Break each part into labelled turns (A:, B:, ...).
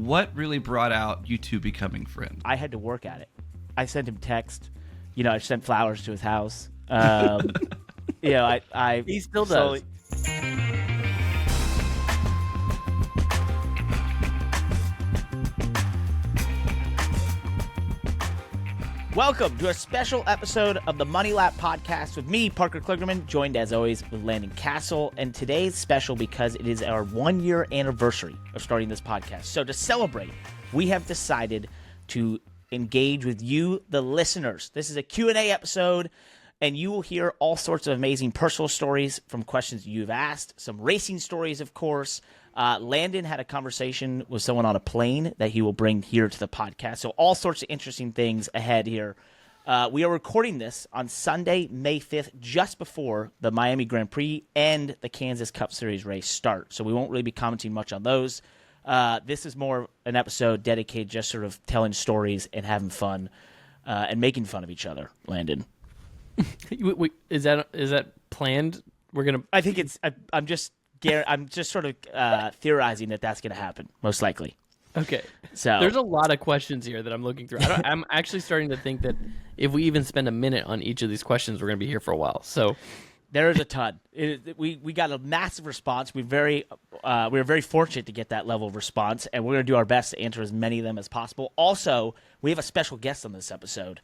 A: what really brought out you two becoming friends?
B: I had to work at it. I sent him text. I sent flowers to his house.
C: He still does.
B: Welcome to a special episode of the Money Lap Podcast with me, Parker Kligerman, joined as always with Landon Cassill. And today's special because it is our 1-year anniversary of starting this podcast. So to celebrate, we have decided to engage with you, the listeners. This is a Q&A episode, and you will hear all sorts of amazing personal stories from questions you've asked, some racing stories, of course. Landon had a conversation with someone on a plane that he will bring here to the podcast. So all sorts of interesting things ahead here. We are recording this on Sunday, May 5th, just before the Miami Grand Prix and the Kansas Cup Series race start. So we won't really be commenting much on those. This is more an episode dedicated just sort of telling stories and having fun and making fun of each other, Landon.
C: Is that planned?
B: I think it's. I'm just sort of theorizing that that's going to happen, most likely.
C: Okay.
B: So
C: there's a lot of questions here that I'm looking through. I'm actually starting to think that if we even spend a minute on each of these questions, we're going to be here for a while. So
B: there is a ton. We got a massive response. We were very fortunate to get that level of response, and we're going to do our best to answer as many of them as possible. Also, we have a special guest on this episode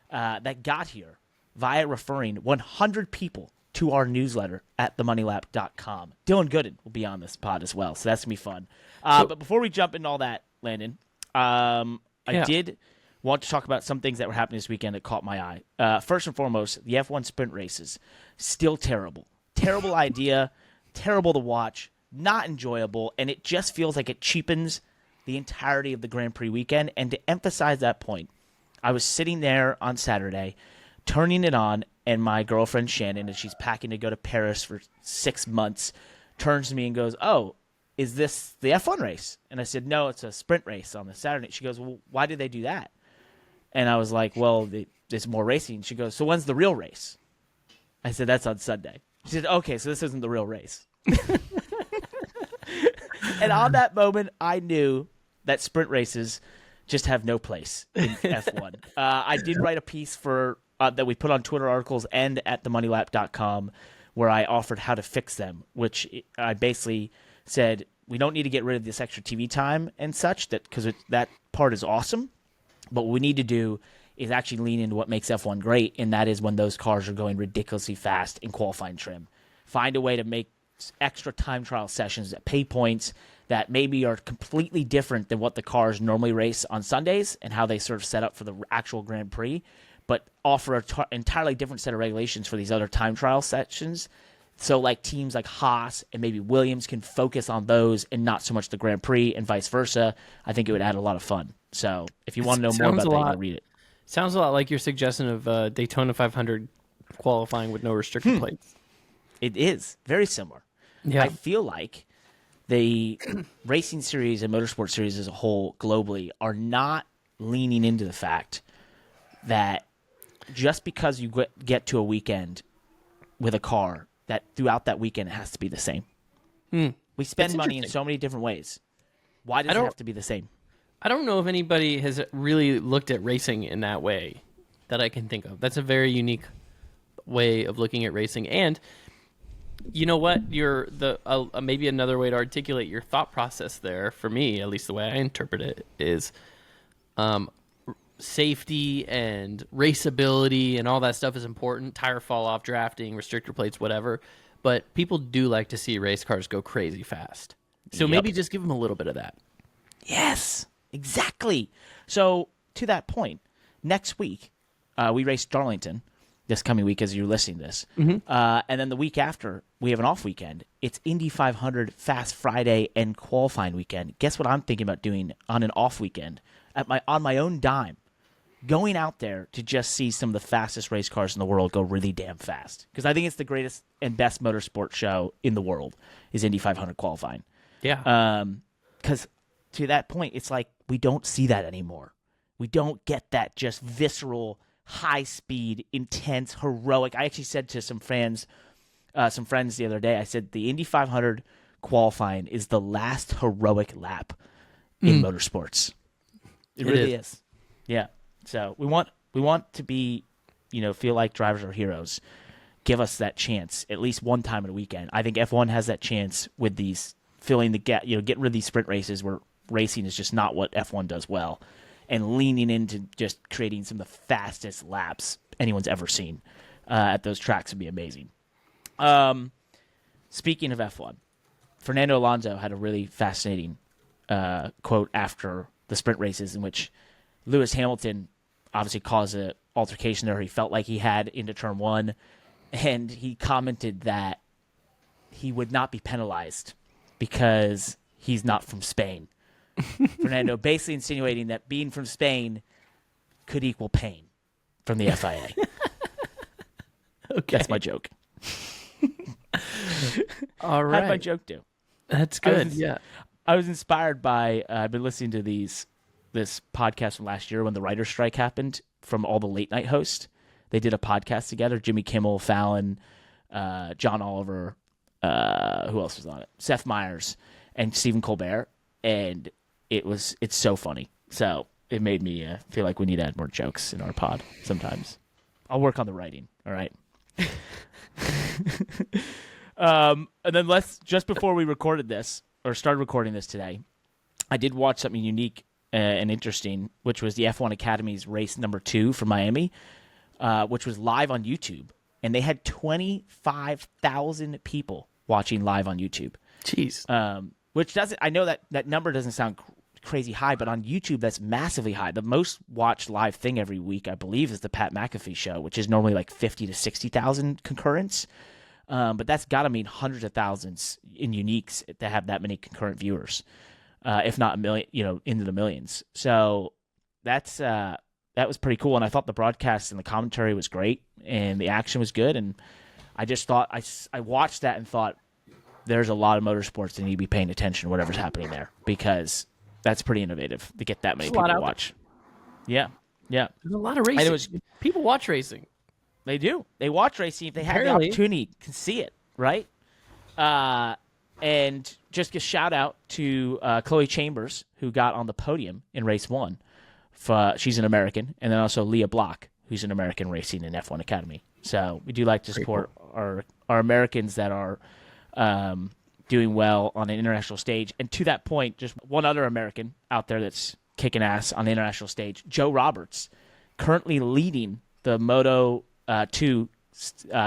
B: that got here via referring 100 people to our newsletter at themoneylap.com. Dylan Goodin will be on this pod as well, so that's going to be fun. But before we jump into all that, Landon, I did want to talk about some things that were happening this weekend that caught my eye. First and foremost, the F1 sprint races, still terrible. Terrible idea, terrible to watch, not enjoyable, and it just feels like it cheapens the entirety of the Grand Prix weekend. And to emphasize that point, I was sitting there on Saturday, turning it on, and my girlfriend Shannon, and she's packing to go to Paris for 6 months, turns to me and goes, "Oh, is this the F1 race?" And I said, "No, it's a sprint race on the Saturday." She goes, "Well, why did they do that?" And I was like, "Well, there's more racing." She goes, "So when's the real race?" I said, "That's on Sunday." She said, "Okay, so this isn't the real race." And on that moment, I knew that sprint races just have no place in F1. I did write a piece for that we put on Twitter articles and at themoneylap.com where I offered how to fix them, which I basically said we don't need to get rid of this extra TV time and such, that because that part is awesome. But what we need to do is actually lean into what makes F1 great, and that is when those cars are going ridiculously fast in qualifying trim. Find a way to make extra time trial sessions that pay points that maybe are completely different than what the cars normally race on Sundays and how they sort of set up for the actual Grand Prix, but offer an entirely different set of regulations for these other time trial sessions. So like teams like Haas and maybe Williams can focus on those and not so much the Grand Prix and vice versa. I think it would add a lot of fun. So if you want to know more about that, you can read it.
C: Sounds a lot like your suggestion of Daytona 500 qualifying with no restrictor plates.
B: It is very similar.
C: Yeah.
B: I feel like the racing series and motorsport series as a whole globally are not leaning into the fact that just because you get to a weekend with a car, that throughout that weekend it has to be the same. We spend money in so many different ways. Why does it have to be the same?
C: I don't know if anybody has really looked at racing in that way that I can think of. That's a very unique way of looking at racing. And you know what? Maybe another way to articulate your thought process there, for me, at least the way I interpret it, is safety and raceability and all that stuff is important. Tire fall off, drafting, restrictor plates, whatever. But people do like to see race cars go crazy fast. So maybe just give them a little bit of that.
B: Yes, exactly. So to that point, next week we race Darlington this coming week as you're listening to this. And then the week after, we have an off weekend. It's Indy 500 Fast Friday and qualifying weekend. Guess what I'm thinking about doing on an off weekend on my own dime? Going out there to just see some of the fastest race cars in the world go really damn fast. Because I think it's the greatest and best motorsport show in the world is Indy 500 qualifying.
C: Yeah.
B: Because to that point, it's like we don't see that anymore. We don't get that just visceral, high-speed, intense, heroic. I actually said to some friends the other day, I said the Indy 500 qualifying is the last heroic lap in motorsports. It really
C: is.
B: is. Yeah. So we want to be, feel like drivers are heroes. Give us that chance at least one time in a weekend. I think F1 has that chance with these filling the gap, getting rid of these sprint races where racing is just not what F1 does well, and leaning into just creating some of the fastest laps anyone's ever seen at those tracks would be amazing. Speaking of F1, Fernando Alonso had a really fascinating quote after the sprint races in which Lewis Hamilton obviously caused an altercation there he felt like he had into turn one, and he commented that he would not be penalized because he's not from Spain. Fernando basically insinuating that being from Spain could equal pain from the FIA.
C: Okay.
B: That's my joke.
C: All right.
B: How did my joke do?
C: That's good. Yeah.
B: I was inspired by, I've been listening to this podcast from last year when the writer's strike happened from all the late night hosts. They did a podcast together, Jimmy Kimmel, Fallon, John Oliver, who else was on it? Seth Meyers and Stephen Colbert. And it's so funny. So it made me feel like we need to add more jokes in our pod sometimes. I'll work on the writing. All right. And then just before we recorded this or started recording this today, I did watch something unique and interesting, which was the F1 Academy's race number 2 for Miami, which was live on YouTube, and they had 25,000 people watching live on YouTube.
C: Jeez.
B: Which doesn't, I know that number doesn't sound crazy high, but on YouTube that's massively high. The most watched live thing every week, I believe, is the Pat McAfee show, which is normally like 50 to 60,000 concurrents. But that's got to mean hundreds of thousands in uniques to have that many concurrent viewers, if not a million, into the millions. So that was pretty cool. And I thought the broadcast and the commentary was great, and the action was good. And I just thought I watched that and thought there's a lot of motorsports that need to be paying attention to whatever's happening there, because that's pretty innovative to get that many people to watch. Yeah.
C: There's a lot of racing. People watch racing.
B: They do. They watch racing if they have the opportunity to see it, right? And just a shout out to Chloe Chambers, who got on the podium in race 1. She's an American. And then also Leah Block, who's an American racing in F1 Academy. So we do like to support our Americans that are doing well on an international stage. And to that point, just one other American out there that's kicking ass on the international stage, Joe Roberts, currently leading the Moto 2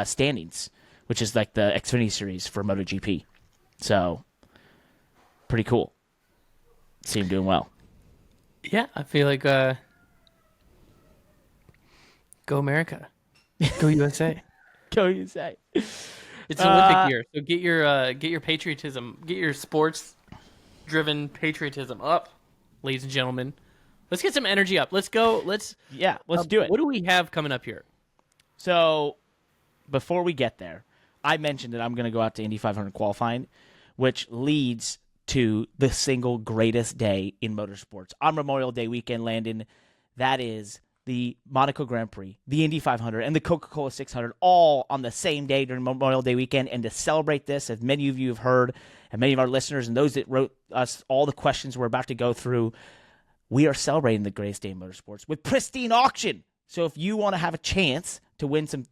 B: standings, which is like the Xfinity series for MotoGP. So pretty cool. See him doing well.
C: Yeah, I feel like go America. Go USA.
B: Go USA.
C: It's Olympic year, so get your patriotism, get your sports-driven patriotism up, ladies and gentlemen. Let's get some energy up. Let's go. Let's
B: do it.
C: What do we have coming up here?
B: So before we get there, I mentioned that I'm going to go out to Indy 500 qualifying, which leads to the single greatest day in motorsports. On Memorial Day weekend, Landon, that is the Monaco Grand Prix, the Indy 500, and the Coca-Cola 600 all on the same day during Memorial Day weekend. And to celebrate this, as many of you have heard, and many of our listeners and those that wrote us all the questions we're about to go through, we are celebrating the greatest day in motorsports with Pristine Auction. So if you want to have a chance to win some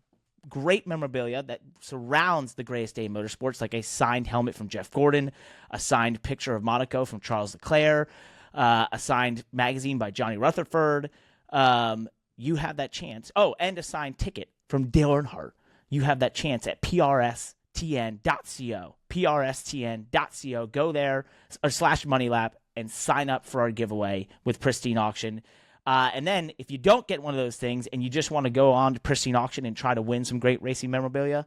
B: great memorabilia that surrounds the greatest day in motorsports, like a signed helmet from Jeff Gordon, a signed picture of Monaco from Charles Leclerc, a signed magazine by Johnny Rutherford, you have that chance. Oh, and a signed ticket from Dale Earnhardt. You have that chance at prstn.co. prstn.co. Go there or /MoneyLap and sign up for our giveaway with Pristine Auction. And then if you don't get one of those things and you just want to go on to Pristine Auction and try to win some great racing memorabilia,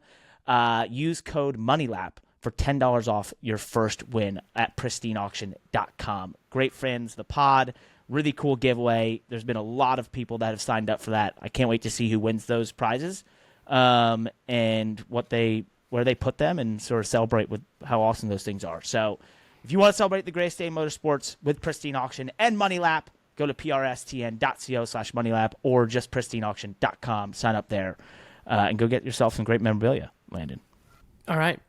B: use code MONEYLAP for $10 off your first win at pristineauction.com. Great friends, the pod, really cool giveaway. There's been a lot of people that have signed up for that. I can't wait to see who wins those prizes and where they put them and sort of celebrate with how awesome those things are. So if you want to celebrate the greatest day in motorsports with Pristine Auction and MoneyLap, go to prstn.co/MoneyLap or just pristineauction.com. Sign up there and go get yourself some great memorabilia, Landon.
C: All right.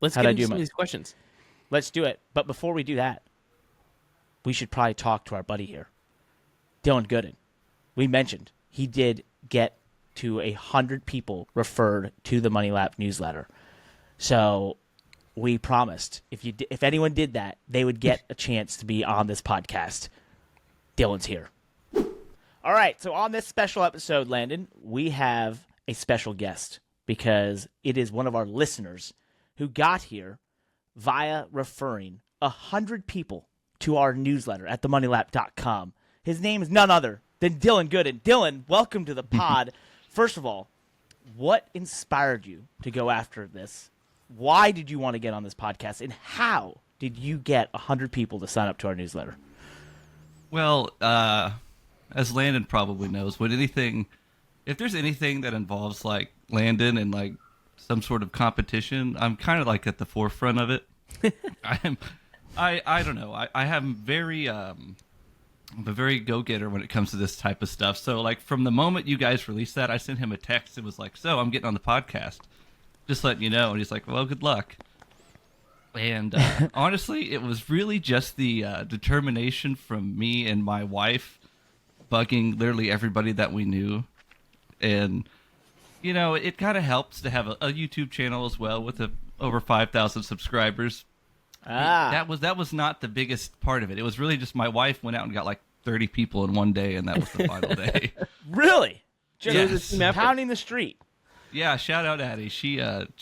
C: Let's get into some of these questions.
B: Let's do it. But before we do that, we should probably talk to our buddy here, Dylan Goodin. We mentioned he did get to 100 people referred to the Money Lap newsletter. So we promised if anyone did that, they would get a chance to be on this podcast. Dylan's here. All right, so on this special episode, Landon, we have a special guest because it is one of our listeners who got here via referring 100 people to our newsletter at themoneylap.com. His name is none other than Dylan Goodin. Dylan, welcome to the pod. First of all, what inspired you to go after this? Why did you want to get on this podcast? And how did you get 100 people to sign up to our newsletter?
A: Well, as Landon probably knows, if there's anything that involves like Landon and like some sort of competition, I'm kind of like at the forefront of it. I don't know. I am very I'm a very go-getter when it comes to this type of stuff. So like from the moment you guys released that, I sent him a text. It was like, so I'm getting on the podcast. Just letting you know. And he's like, well, good luck. And honestly, it was really just the determination from me and my wife bugging literally everybody that we knew. And, you know, it kind of helps to have a YouTube channel as well with over 5,000 subscribers. That was not the biggest part of it. It was really just my wife went out and got like 30 people in one day, and that was the final day.
B: Really?
A: Just
B: pounding the street.
A: Yeah, shout out Addie. She would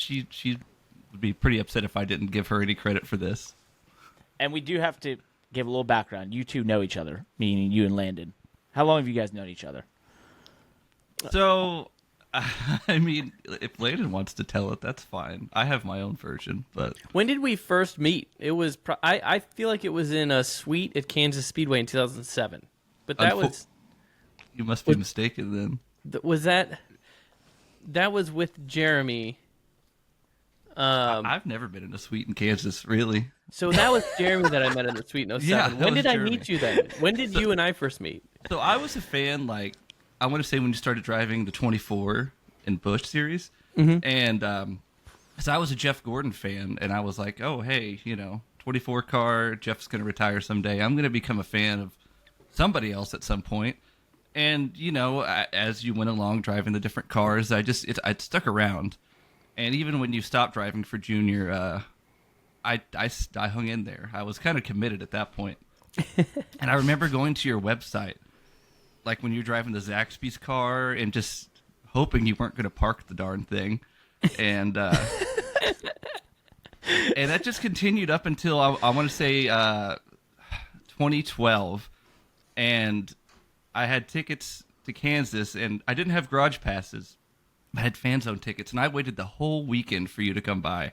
A: be pretty upset if I didn't give her any credit for this.
B: And we do have to give a little background. You two know each other, meaning you and Landon. How long have you guys known each other?
A: So, I mean, if Landon wants to tell it, that's fine. I have my own version, but...
C: When did we first meet? It was... I feel like it was in a suite at Kansas Speedway in 2007. But that was...
A: You must be mistaken then.
C: Was that... That was with Jeremy.
A: I've never been in a suite in Kansas, really.
C: So that was Jeremy that I met in the suite in 07.
A: Yeah,
C: when did I
A: Jeremy.
C: meet you then? When did you and I first meet?
A: So I was a fan, like, I want to say when you started driving the 24 in Busch series.
C: Mm-hmm.
A: And so I was a Jeff Gordon fan, and I was like, oh, hey, 24 car, Jeff's going to retire someday. I'm going to become a fan of somebody else at some point. And, as you went along driving the different cars, I stuck around. And even when you stopped driving for Junior, I hung in there. I was kind of committed at that point. And I remember going to your website, like when you're driving the Zaxby's car and just hoping you weren't going to park the darn thing. And and that just continued up until, I want to say, 2012. And I had tickets to Kansas, and I didn't have garage passes. I had fan zone tickets, and I waited the whole weekend for you to come by.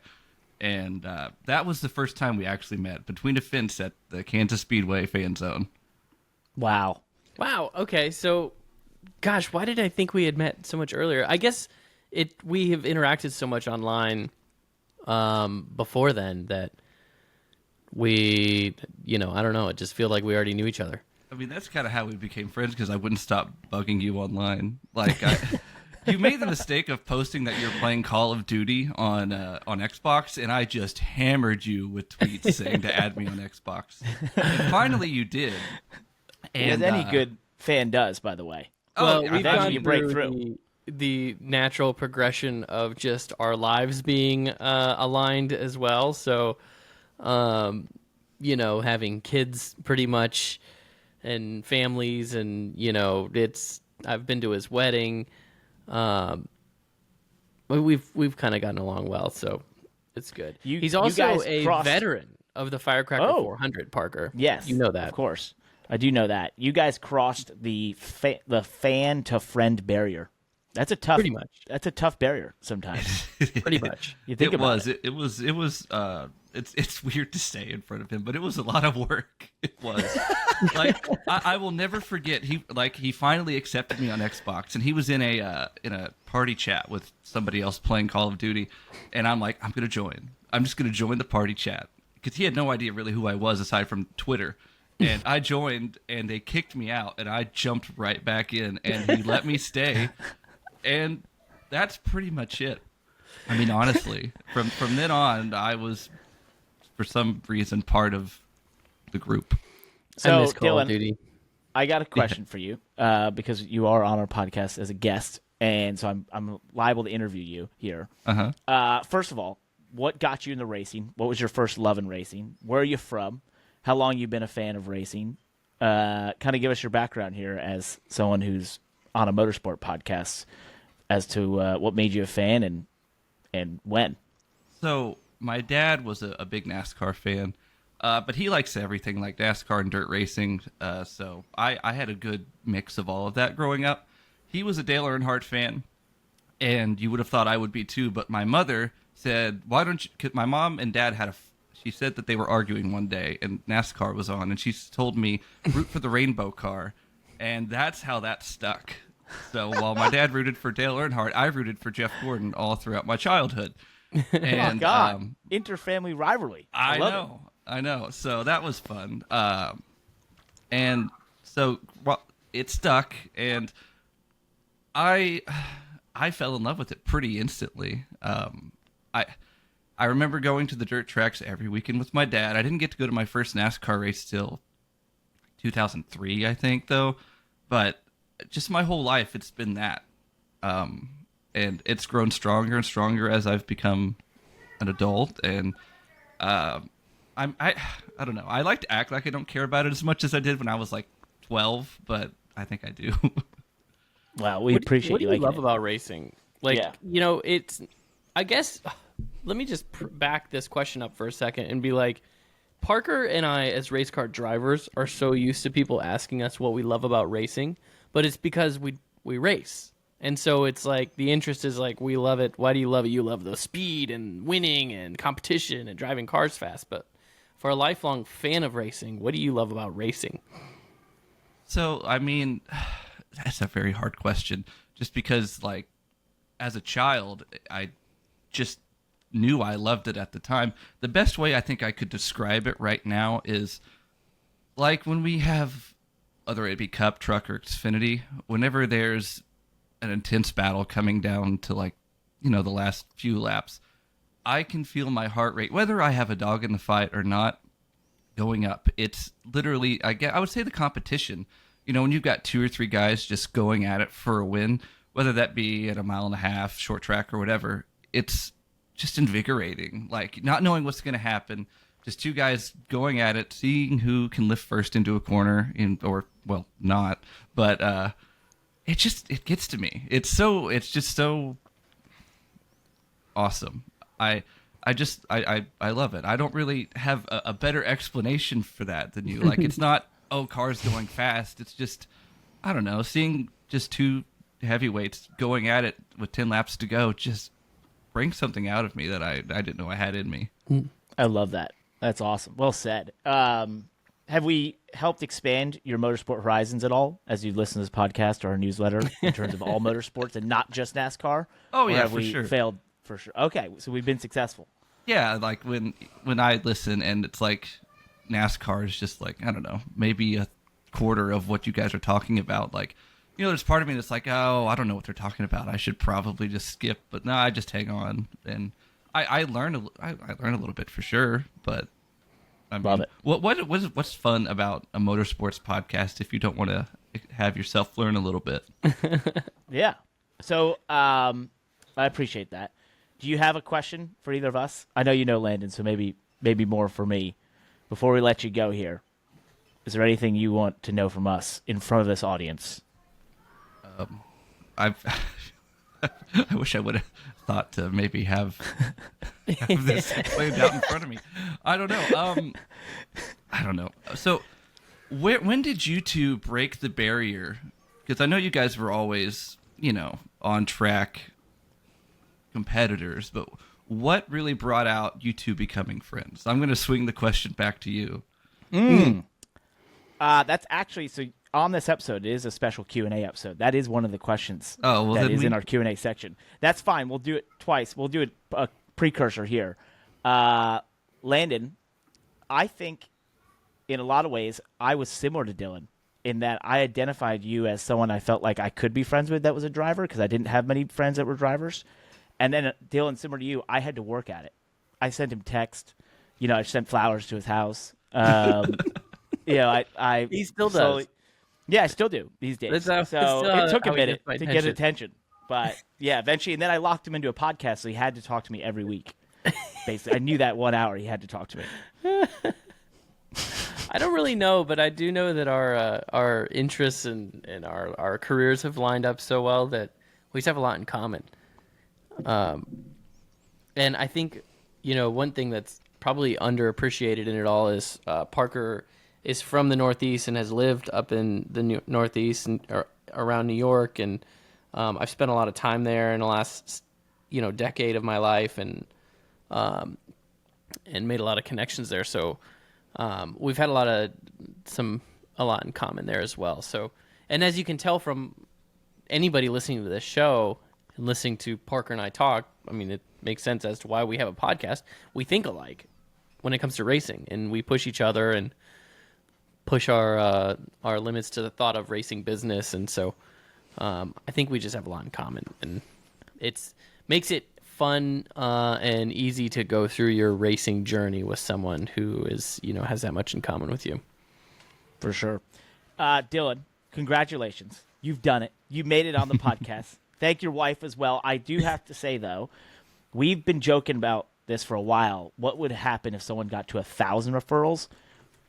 A: And that was the first time we actually met, between a fence at the Kansas Speedway fan zone.
B: Wow.
C: Okay, so, gosh, why did I think we had met so much earlier? I guess we have interacted so much online before then that we, I don't know, it just feels like we already knew each other.
A: I mean, that's kind of how we became friends, because I wouldn't stop bugging you online. Like, you made the mistake of posting that you're playing Call of Duty on Xbox, and I just hammered you with tweets saying to add me on Xbox. And finally, you did.
B: And as any good fan does, by the way.
C: Well, we've
B: eventually
C: gone
B: you break through.
C: The natural progression of just our lives being aligned as well. So, having kids pretty much, and families, and I've been to his wedding. We've kind of gotten along well, so it's good. He's also a veteran of the Firecracker 400, Parker.
B: Yes,
C: you know that,
B: of course. I do know that. You guys crossed the fan to friend barrier. That's a tough.
C: Pretty much.
B: That's a tough barrier sometimes.
C: Pretty much.
B: You think about it.
A: It was. It's weird to say in front of him, but it was a lot of work. It was. Like, I will never forget. He finally accepted me on Xbox, and he was in a party chat with somebody else playing Call of Duty, and I'm like, I'm gonna join. I'm just gonna join the party chat, because he had no idea really who I was aside from Twitter. And I joined, and they kicked me out, and I jumped right back in, and he let me stay, and that's pretty much it. I mean, honestly, from then on, I was, for some reason, part of the group.
B: So,
C: miss Call of
B: Dylan,
C: Duty.
B: I got a question for you because you are on our podcast as a guest, and so I'm liable to interview you here. First of all, what got you into racing? What was your first love in racing? Where are you from? How long you been a fan of racing? Kind of give us your background here as someone who's on a motorsport podcast as to what made you a fan and when.
A: So my dad was a big NASCAR fan, but he likes everything like NASCAR and dirt racing. So I had a good mix of all of that growing up. He was a Dale Earnhardt fan, and you would have thought I would be too. But my mother said, "Why don't you?" 'Cause my mom and dad had she said that they were arguing one day, and NASCAR was on, and she told me root for the rainbow car, and that's how that stuck. So while my dad rooted for Dale Earnhardt, I rooted for Jeff Gordon all throughout my childhood. And,
B: oh God, interfamily rivalry.
A: I know. So that was fun. And so it stuck, and I fell in love with it pretty instantly. I remember going to the dirt tracks every weekend with my dad. I didn't get to go to my first NASCAR race till 2003, I think, though. But just my whole life, it's been that. And it's grown stronger and stronger as I've become an adult. And I don't know. I like to act like I don't care about it as much as I did when I was like 12, but I think I do.
B: Wow, we appreciate
C: what
B: you
C: do you
B: liking
C: love
B: it.
C: about racing? Like,
B: Yeah.
C: you know, it's, I guess, let me just back this question up for a second and be like, Parker and I, as race car drivers, are so used to people asking us what we love about racing, but it's because we race. And so it's like, the interest is like, we love it. Why do you love it? You love the speed and winning and competition and driving cars fast. But for a lifelong fan of racing, what do you love about racing?
A: So, I mean, that's a very hard question. Just because, like, as a child, I just knew I loved it at the time. The best way I think I could describe it right now is like when we have, whether it be Cup, Truck, or Xfinity, whenever there's an intense battle coming down to, like, you know, the last few laps, I can feel my heart rate, whether I have a dog in the fight or not, going up. It's literally, I would say the competition. You know, when you've got 2 or 3 guys just going at it for a win, whether that be at a mile and a half, short track, or whatever, it's just invigorating. Like, not knowing what's going to happen, just 2 guys going at it, seeing who can lift first into a corner, or not. But it gets to me. It's just so awesome. I love it. I don't really have a better explanation for that than you. Like, it's not, oh, cars going fast. It's just, I don't know, seeing just 2 heavyweights going at it with 10 laps to go just brings something out of me that I didn't know I had in me.
B: I love that. That's awesome. Well said. Have we helped expand your motorsport horizons at all as you listen to this podcast or our newsletter in terms of all motorsports and not just NASCAR?
A: Oh,
B: Or
A: yeah,
B: have
A: for
B: we
A: sure.
B: failed for sure? Okay, so we've been successful.
A: Yeah, like when I listen and it's like NASCAR is just like, I don't know, maybe a quarter of what you guys are talking about. Like, you know, there's part of me that's like, oh, I don't know what they're talking about. I should probably just skip. But no, I just hang on. And I learn a little bit for sure. But I mean,
B: Love it.
A: What's fun about a motorsports podcast if you don't want to have yourself learn a little bit?
B: Yeah. So I appreciate that. Do you have a question for either of us? I know you know Landon, so maybe more for me. Before we let you go here, is there anything you want to know from us in front of this audience?
A: I wish I would have thought to maybe have this planned out in front of me. I don't know. So, when did you 2 break the barrier? Because I know you guys were always, you know, on track competitors, but what really brought out you 2 becoming friends? I'm going to swing the question back to you.
B: That's actually so. On this episode, it is a special Q&A episode. That is one of the questions that is in our Q&A section. That's fine. We'll do it twice. We'll do a precursor here. Landon, I think in a lot of ways, I was similar to Dylan in that I identified you as someone I felt like I could be friends with that was a driver because I didn't have many friends that were drivers. And then Dylan, similar to you, I had to work at it. I sent him text. You know, I sent flowers to his house. I
C: He still
B: slowly-
C: does.
B: Yeah, I still do these days.
C: That's
B: So
C: still
B: it took a
C: how he
B: minute
C: gets my
B: to get attention. But yeah, eventually, and then I locked him into a podcast, so he had to talk to me every week. Basically, I knew that 1 hour he had to talk to me.
C: I don't really know, but I do know that our interests and our careers have lined up so well that we just have a lot in common. And I think, one thing that's probably underappreciated in it all is Parker is from the Northeast and has lived up in the Northeast and around New York, and I've spent a lot of time there in the last decade of my life, and made a lot of connections there. So we've had a lot in common there as well. So, and as you can tell from anybody listening to this show and listening to Parker and I talk, I mean, it makes sense as to why we have a podcast. We think alike when it comes to racing, and we push each other and push our limits to the thought of racing business. And so I think we just have a lot in common, and makes it fun and easy to go through your racing journey with someone who is, has that much in common with you.
B: For sure. Dylan, congratulations. You've done it. You made it on the podcast. Thank your wife as well. I do have to say, though, we've been joking about this for a while. What would happen if someone got to 1,000 referrals?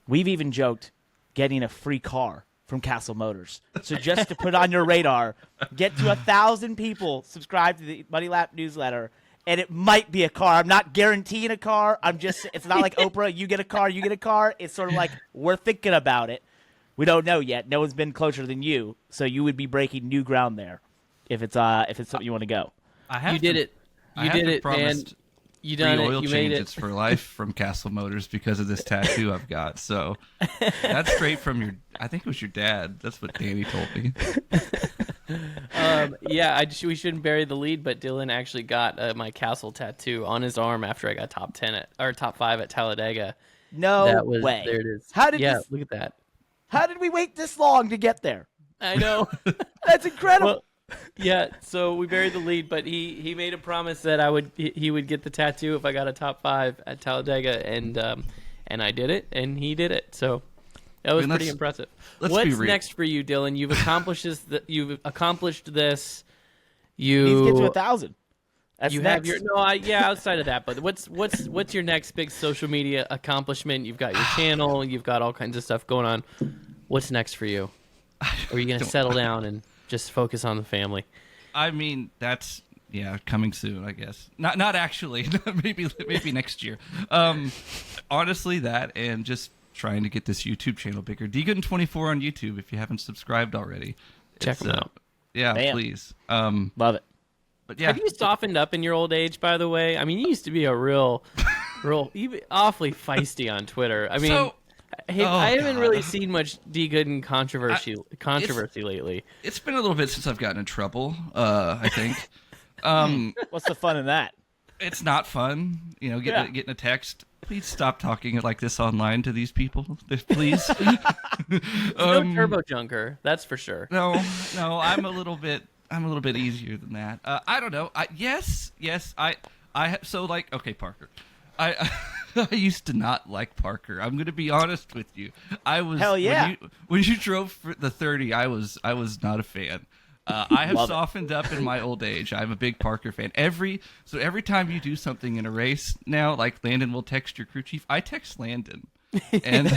B: We've even joked getting a free car from Cassill Motors. So just to put on your radar, get to 1,000 people subscribe to the Money Lap newsletter, and it might be a car. I'm not guaranteeing a car. It's not like Oprah, you get a car, you get a car. It's sort of like we're thinking about it. We don't know yet. No one's been closer than you, so you would be breaking new ground there if it's something you want to go.
C: You did it, man. You done
A: oil
C: it. You made
A: changes
C: it
A: for life from Cassill Motors because of this tattoo I've got. So that's straight from I think it was your dad. That's what Danny told me.
C: We shouldn't bury the lead, but Dylan actually got my Cassill tattoo on his arm after I got top 5 at Talladega.
B: No way.
C: There it is. Look at that.
B: How did we wait this long to get there?
C: I know.
B: That's incredible.
C: Well, so we buried the lead, but he made a promise that he would get the tattoo if I got a top 5 at Talladega, and I did it, and he did it. So that was pretty impressive. What's next for you, Dylan? You've accomplished this. You
B: need to get to 1,000. That's
C: you
B: next.
C: have your outside of that, but what's your next big social media accomplishment? You've got your channel, you've got all kinds of stuff going on. What's next for you? Or are you going to settle down and just focus on the family?
A: I mean, that's coming soon, I guess. Not actually. maybe next year. Honestly, that and just trying to get this YouTube channel bigger. Goodin24 on YouTube if you haven't subscribed already.
C: Check them out.
B: Bam.
A: Please.
B: Love it.
A: But yeah.
C: Have you softened up in your old age, by the way? I mean, you used to be a real awfully feisty on Twitter. I mean, I haven't really seen much D. Goodin controversy lately.
A: It's been a little bit since I've gotten in trouble, I think.
B: What's the fun in that?
A: It's not fun, getting a text. Please stop talking like this online to these people, please.
C: No turbo junker, that's for sure.
A: No, I'm a little bit easier than that. I don't know. Okay, Parker. I used to not like Parker. I'm going to be honest with you. I was
B: Hell yeah.
A: When you drove for the 30, I was not a fan. I have softened up in my old age. I'm a big Parker fan. Every time you do something in a race now, like Landon will text your crew chief, I text Landon, and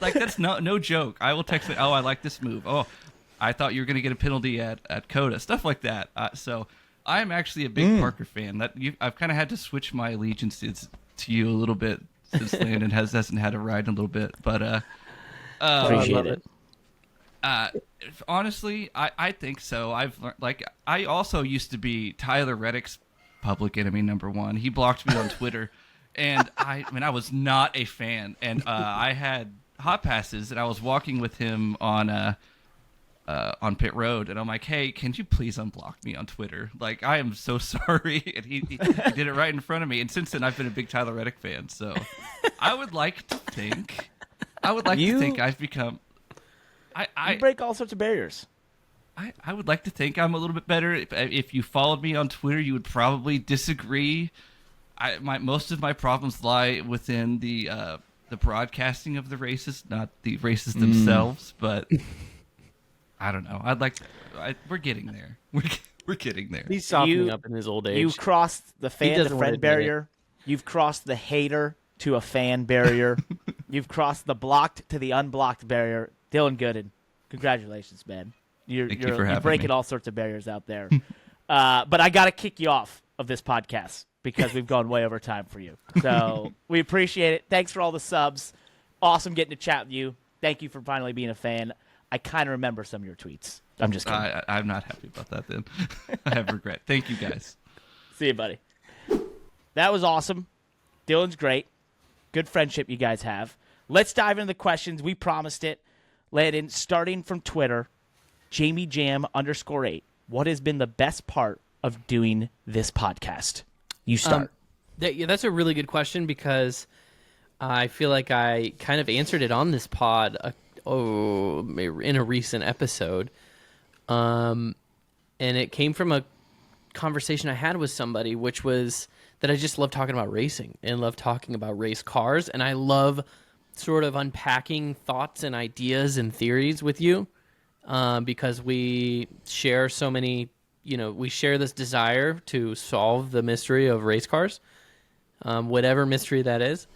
A: like that's no joke. I will text. I like this move. Oh, I thought you were going to get a penalty at Coda, stuff like that. So I'm actually a big Parker fan. I've kind of had to switch my allegiances to you a little bit since Landon hasn't had a ride in a little bit, but
B: appreciate it.
A: Honestly, I think so. I've learned, I also used to be Tyler Reddick's public enemy #1. He blocked me on Twitter, and I was not a fan. And I had hot passes, and I was walking with him on pit road, and I'm like, hey, can you please unblock me on Twitter? Like, I am so sorry. And he did it right in front of me. And since then, I've been a big Tyler Reddick fan. So I would like to think I've become.
B: You break all sorts of barriers.
A: I would like to think I'm a little bit better. If you followed me on Twitter, you would probably disagree. Most of my problems lie within the the broadcasting of the races, not the races themselves. But I don't know. We're getting there. We're getting there.
C: He's softening up in his old age.
B: You've crossed the fan to
C: doesn't wanna
B: friend
C: admit
B: barrier. You've crossed the hater to a fan barrier. You've crossed the blocked to the unblocked barrier. Dylan Goodin, congratulations, man. You're breaking all sorts of barriers out there. But I got to kick you off of this podcast because we've gone way over time for you. So we appreciate it. Thanks for all the subs. Awesome getting to chat with you. Thank you for finally being a fan. I kind of remember some of your tweets. I'm just kidding.
A: I'm not happy about that then. I have regret. Thank you, guys.
B: See you, buddy. That was awesome. Dylan's great. Good friendship you guys have. Let's dive into the questions. We promised it. Landon, starting from Twitter, JamieJam_8. What has been the best part of doing this podcast? You start.
C: That's a really good question because I feel like I kind of answered it on this pod in a recent episode. And it came from a conversation I had with somebody, which was that I just love talking about racing and love talking about race cars. And I love sort of unpacking thoughts and ideas and theories with you because we share so many, we share this desire to solve the mystery of race cars, whatever mystery that is.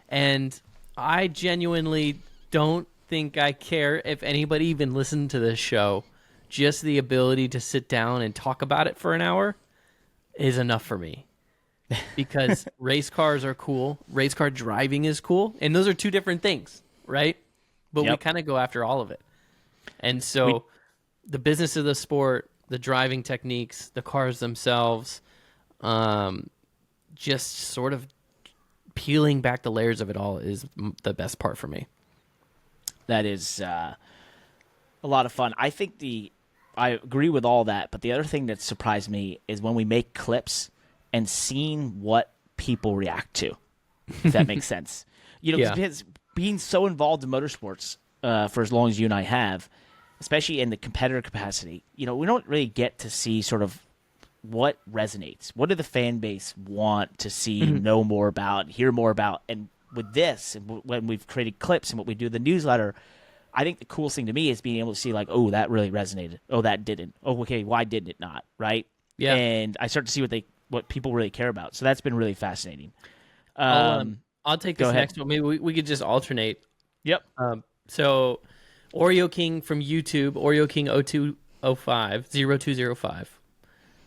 C: And I genuinely don't think I care if anybody even listened to this show. Just the ability to sit down and talk about it for an hour is enough for me. Because race cars are cool. Race car driving is cool. And those are two different things, right? But we kind of go after all of it. And so the business of the sport, the driving techniques, the cars themselves, just sort of peeling back the layers of it all is the best part for me.
B: That is a lot of fun. I think I agree with all that, but the other thing that surprised me is when we make clips and seeing what people react to, if that makes sense. Because being so involved in motorsports for as long as you and I have, especially in the competitor capacity, we don't really get to see sort of what resonates. What do the fan base want to see, know more about, hear more about? And with this, and when we've created clips and what we do in the newsletter, I think the coolest thing to me is being able to see like, oh, that really resonated. Oh, that didn't. Oh, okay, why didn't it not? Right?
C: Yeah.
B: And I start to see what people really care about. So that's been really fascinating.
C: I'll take this next one. Maybe we could just alternate.
B: Yep.
C: So Oreo King from YouTube, Oreo King 0205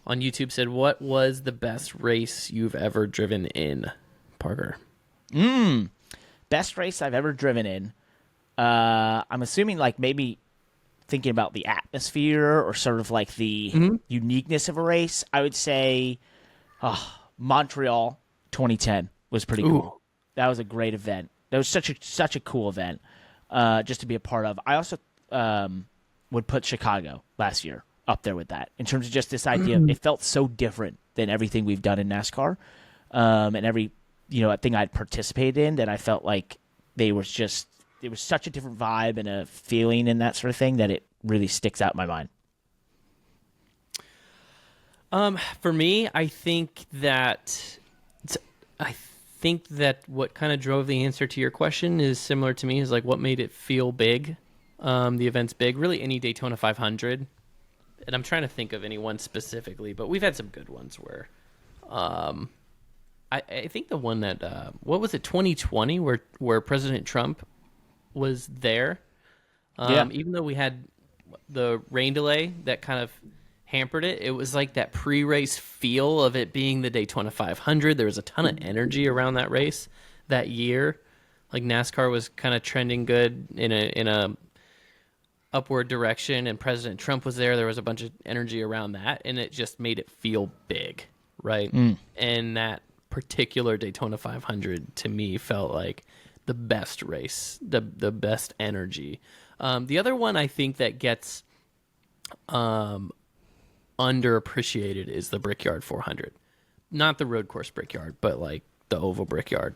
C: on YouTube said, what was the best race you've ever driven in, Parker?
B: Best race I've ever driven in. I'm assuming like maybe thinking about the atmosphere or sort of like the uniqueness of a race. I would say Montreal 2010 was pretty cool. That was a great event. That was such a cool event just to be a part of. I also would put Chicago last year up there with that in terms of just this idea. It felt so different than everything we've done in NASCAR and every thing I'd participated in that I felt like it was such a different vibe and a feeling and that sort of thing that it really sticks out in my mind.
C: For me, I think that what kind of drove the answer to your question is similar to me, is like what made it feel big. The event's big, really any Daytona 500. And I'm trying to think of any one specifically, but we've had some good ones where, I think the one that, what was it, 2020, where President Trump was there. Even though we had the rain delay that kind of hampered it, it was like that pre-race feel of it being the Daytona 500. There was a ton of energy around that race that year. Like NASCAR was kind of trending good in a upward direction, and President Trump was there. There was a bunch of energy around that, and it just made it feel big, right? And that particular Daytona 500 to me felt like the best race, the best energy. The other one I think that gets underappreciated is the Brickyard 400. Not the road course Brickyard, but like the oval Brickyard.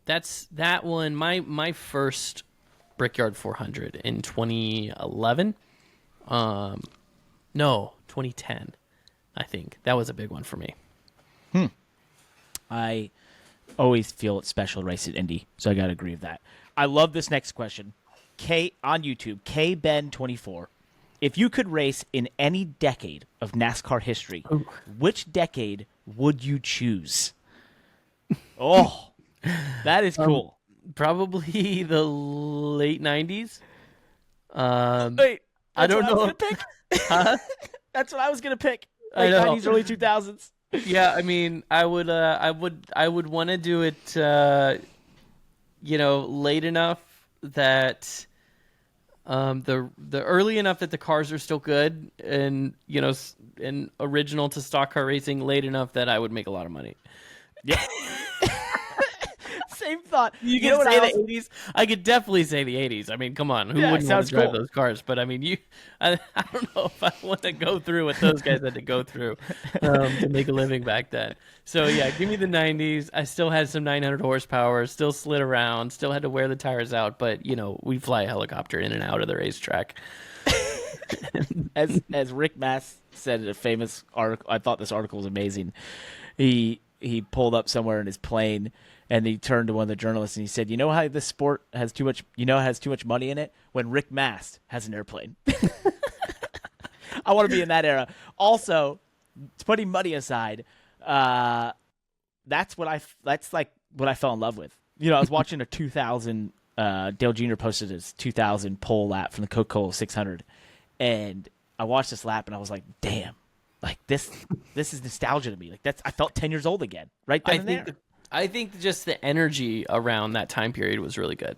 C: That's that one. My first Brickyard 400 in 2011. No, 2010. I think that was a big one for me.
B: always feel it's special to race at Indy. So I got to agree with that. I love this next question. On YouTube, KBen24. If you could race in any decade of NASCAR history, which decade would you choose? Oh, that is cool.
C: Probably the late 90s.
B: Wait,
C: I don't know.
B: Huh? That's what I was gonna pick. Late 90s, early 2000s.
C: Yeah, I mean, I would want to do it, late enough that, the early enough that the cars are still good, and and original to stock car racing, late enough that I would make a lot of money.
B: Yeah. Same thought.
C: You can say the 80s. I could definitely say the 80s. I mean, come on. Who wouldn't want to drive those cars? But, I mean, I don't know if I want to go through what those guys had to go through to make a living back then. So, yeah, give me the 90s. I still had some 900 horsepower, still slid around, still had to wear the tires out. But, we fly a helicopter in and out of the racetrack.
B: As Rick Mass said in a famous article, I thought this article was amazing. He pulled up somewhere in his plane, and he turned to one of the journalists and he said, "You know how this sport has too much? Has too much money in it? When Rick Mast has an airplane." I want to be in that era. Also, putting money aside, that's like what I fell in love with. I was watching a 2000. Dale Jr. posted his 2000 pole lap from the Coca-Cola 600, and I watched this lap and I was like, "Damn." Like this is nostalgia to me. Like I felt 10 years old again, right then and there.
C: I think just the energy around that time period was really good.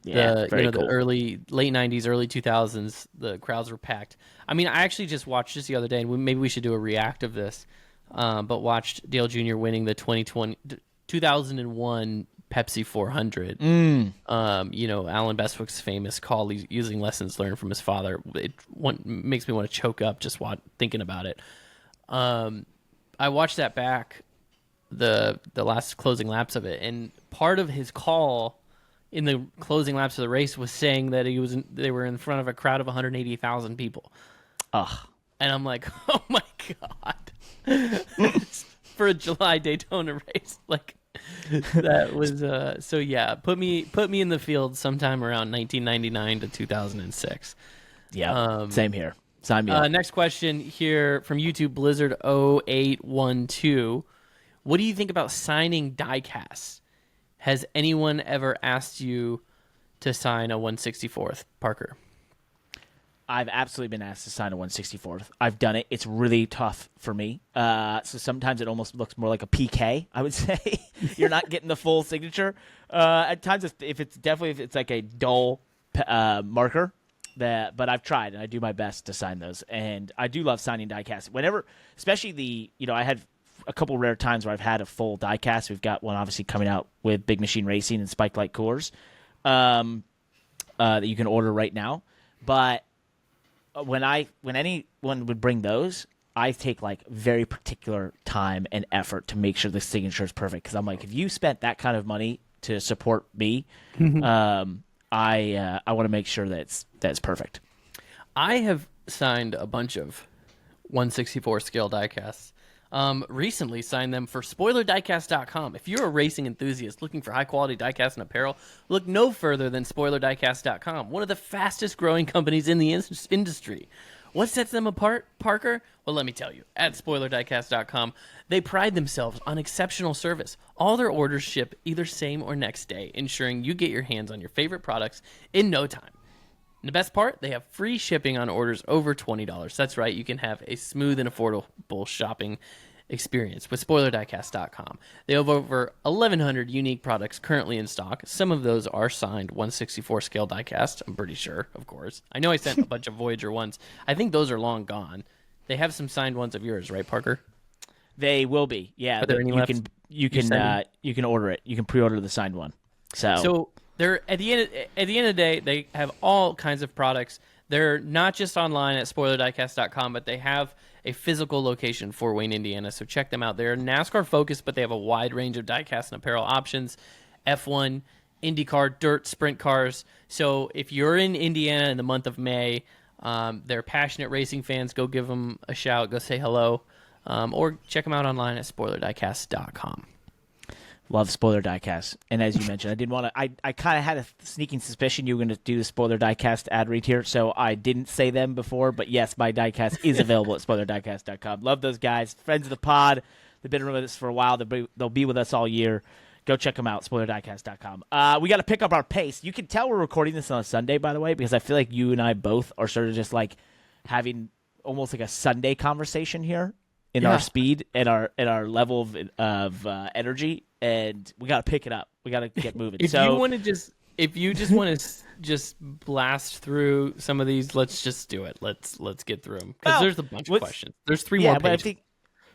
B: Yeah, very cool.
C: The late 90s, early 2000s, the crowds were packed. I mean, I actually just watched this the other day, and maybe we should do a react of this. But watched Dale Jr. winning the 2001 Pepsi 400. Alan Bestwick's famous call using lessons learned from his father. It makes me want to choke up just thinking about it. I watched that back, the last closing laps of it, and part of his call in the closing laps of the race was saying that they were in front of a crowd of 180,000 people.
B: Ugh.
C: And I'm like, oh my god, for a July Daytona race, like that was so yeah. Put me in the field sometime around 1999 to 2006.
B: Yeah, same here. Sign me up.
C: Next question here from YouTube, Blizzard 0812. What do you think about signing diecasts? Has anyone ever asked you to sign a 164th, Parker?
B: I've absolutely been asked to sign a 164th. I've done it. It's really tough for me. So sometimes it almost looks more like a PK, I would say. You're not getting the full signature. At times, if it's like a dull marker, but I've tried, and I do my best to sign those. And I do love signing diecasts. Whenever, especially I had a couple rare times where I've had a full diecast. We've got one obviously coming out with Big Machine Racing and Spike Light Coolers that you can order right now. But when anyone would bring those, I take like very particular time and effort to make sure the signature is perfect. Because I'm like, if you spent that kind of money to support me, I want to make sure that it's perfect.
C: I have signed a bunch of 164 scale diecasts. Recently signed them for SpoilerDiecast.com. If you're a racing enthusiast looking for high-quality diecast and apparel, look no further than SpoilerDiecast.com, one of the fastest-growing companies in the industry. What sets them apart, Parker? Well, let me tell you. At SpoilerDiecast.com, they pride themselves on exceptional service. All their orders ship either same or next day, ensuring you get your hands on your favorite products in no time. And the best part, they have free shipping on orders over $20. That's right, you can have a smooth and affordable shopping experience with SpoilerDiecast.com. They have over 1,100 unique products currently in stock. Some of those are signed 164 scale diecast, I'm pretty sure, of course. I know I sent a bunch of Voyager ones. I think those are long gone. They have some signed ones of yours, right, Parker?
B: They will be, yeah.
C: Are there any left?
B: You can order it. You can pre-order the signed one. So
C: they're at the end of the day, they have all kinds of products. They're not just online at SpoilerDiecast.com, but they have a physical location for Wayne, Indiana. So check them out. They're NASCAR focused, but they have a wide range of diecast and apparel options. F1, IndyCar, dirt, sprint cars. So if you're in Indiana in the month of May, they're passionate racing fans. Go give them a shout. Go say hello. Or check them out online at SpoilerDiecast.com.
B: Love spoiler diecast. And as you mentioned, I didn't want to. I kind of had a sneaking suspicion you were going to do the spoiler diecast ad read here, so I didn't say them before. But yes, my diecast is available at spoilerdiecast.com. Love those guys, friends of the pod. They've been with us for a while. They'll be with us all year. Go check them out, spoilerdiecast.com. We got to pick up our pace. You can tell we're recording this on a Sunday, by the way, because I feel like you and I both are sort of just like having almost like a Sunday conversation here in our speed and our level of energy. And we got to pick it up. We got to get moving.
C: If you just want to just blast through some of these, let's just do it. Let's get through them because there's a bunch of questions. There's 3 more pages.
B: But I think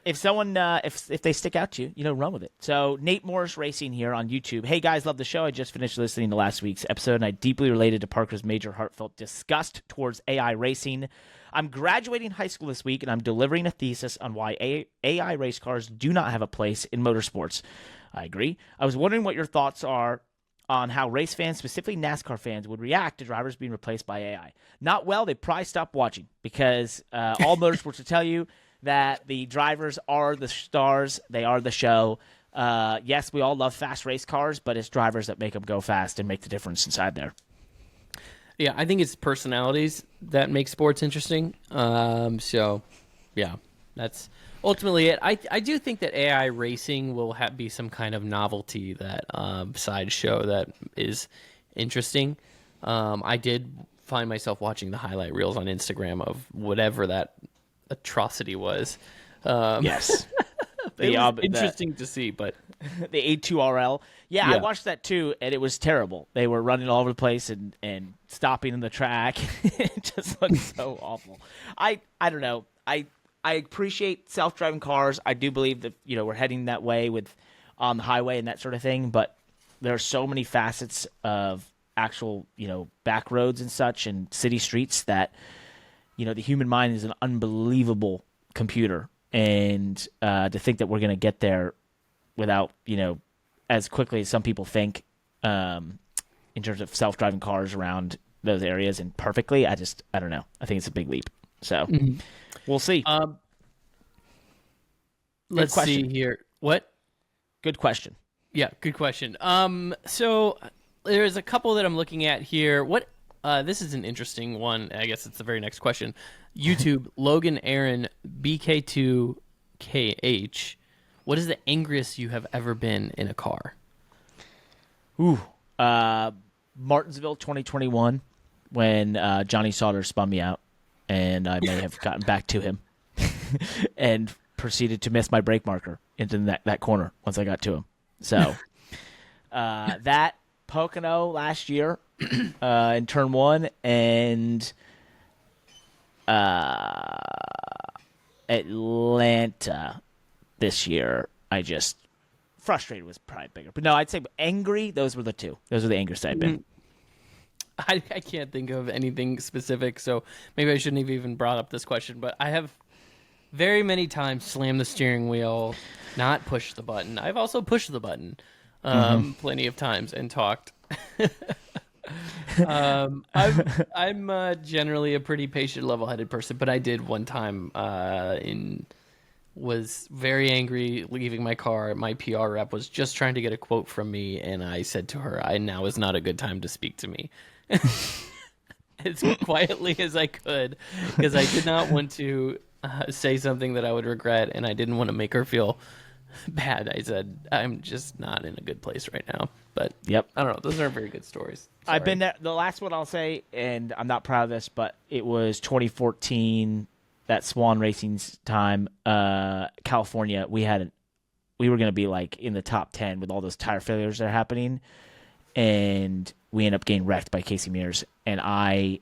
B: if someone if they stick out to you, run with it. So Nate Morris Racing here on YouTube. Hey guys, love the show. I just finished listening to last week's episode, and I deeply related to Parker's major heartfelt disgust towards AI racing. I'm graduating high school this week, and I'm delivering a thesis on why AI race cars do not have a place in motorsports. I agree. I was wondering what your thoughts are on how race fans, specifically NASCAR fans, would react to drivers being replaced by AI. Not well. They probably stop watching because all motorsports will tell you that the drivers are the stars. They are the show. Yes, we all love fast race cars, but it's drivers that make them go fast and make the difference inside there.
C: Yeah, I think it's personalities that make sports interesting. So, yeah, that's ultimately it. I do think that AI racing will be some kind of novelty, that sideshow that is interesting. I did find myself watching the highlight reels on Instagram of whatever that atrocity was.
B: Yes.
C: It was interesting to see, but
B: the A2RL. Yeah, I watched that too, and it was terrible. They were running all over the place and stopping in the track. It just looked so awful. I don't know. I appreciate self-driving cars. I do believe that we're heading that way with on the highway and that sort of thing. But there are so many facets of actual back roads and such and city streets that the human mind is an unbelievable computer. And to think that we're going to get there without, as quickly as some people think in terms of self-driving cars around those areas and perfectly, I don't know. I think it's a big leap. So we'll see.
C: Let's see here. What?
B: Good question.
C: Yeah, good question. So there's a couple that I'm looking at here. This is an interesting one. I guess it's the very next question. YouTube, Logan Aaron, BK2KH. What is the angriest you have ever been in a car?
B: Martinsville 2021, when Johnny Sauter spun me out, and I may have gotten back to him and proceeded to miss my brake marker into that corner once I got to him. So that Pocono last year in turn 1 and Atlanta this year, I just frustrated was probably bigger. But no, I'd say angry, those were the two. Those were the angriest I've been.
C: I can't think of anything specific, so maybe I shouldn't have even brought up this question, but I have very many times slammed the steering wheel, not pushed the button. I've also pushed the button plenty of times and talked. I'm generally a pretty patient, level-headed person, but I did one time was very angry leaving my car. My PR rep was just trying to get a quote from me, and I said to her, now is not a good time to speak to me. As quietly as I could, because I did not want to say something that I would regret, and I didn't want to make her feel bad. I said, I'm just not in a good place right now. But
B: yep,
C: I don't know. Those aren't very good stories. Sorry.
B: I've been there. The last one I'll say, and I'm not proud of this, but it was 2014, that Swan Racing's time, California. We were going to be like in the top 10 with all those tire failures that are happening, and we end up getting wrecked by Casey Mears, and I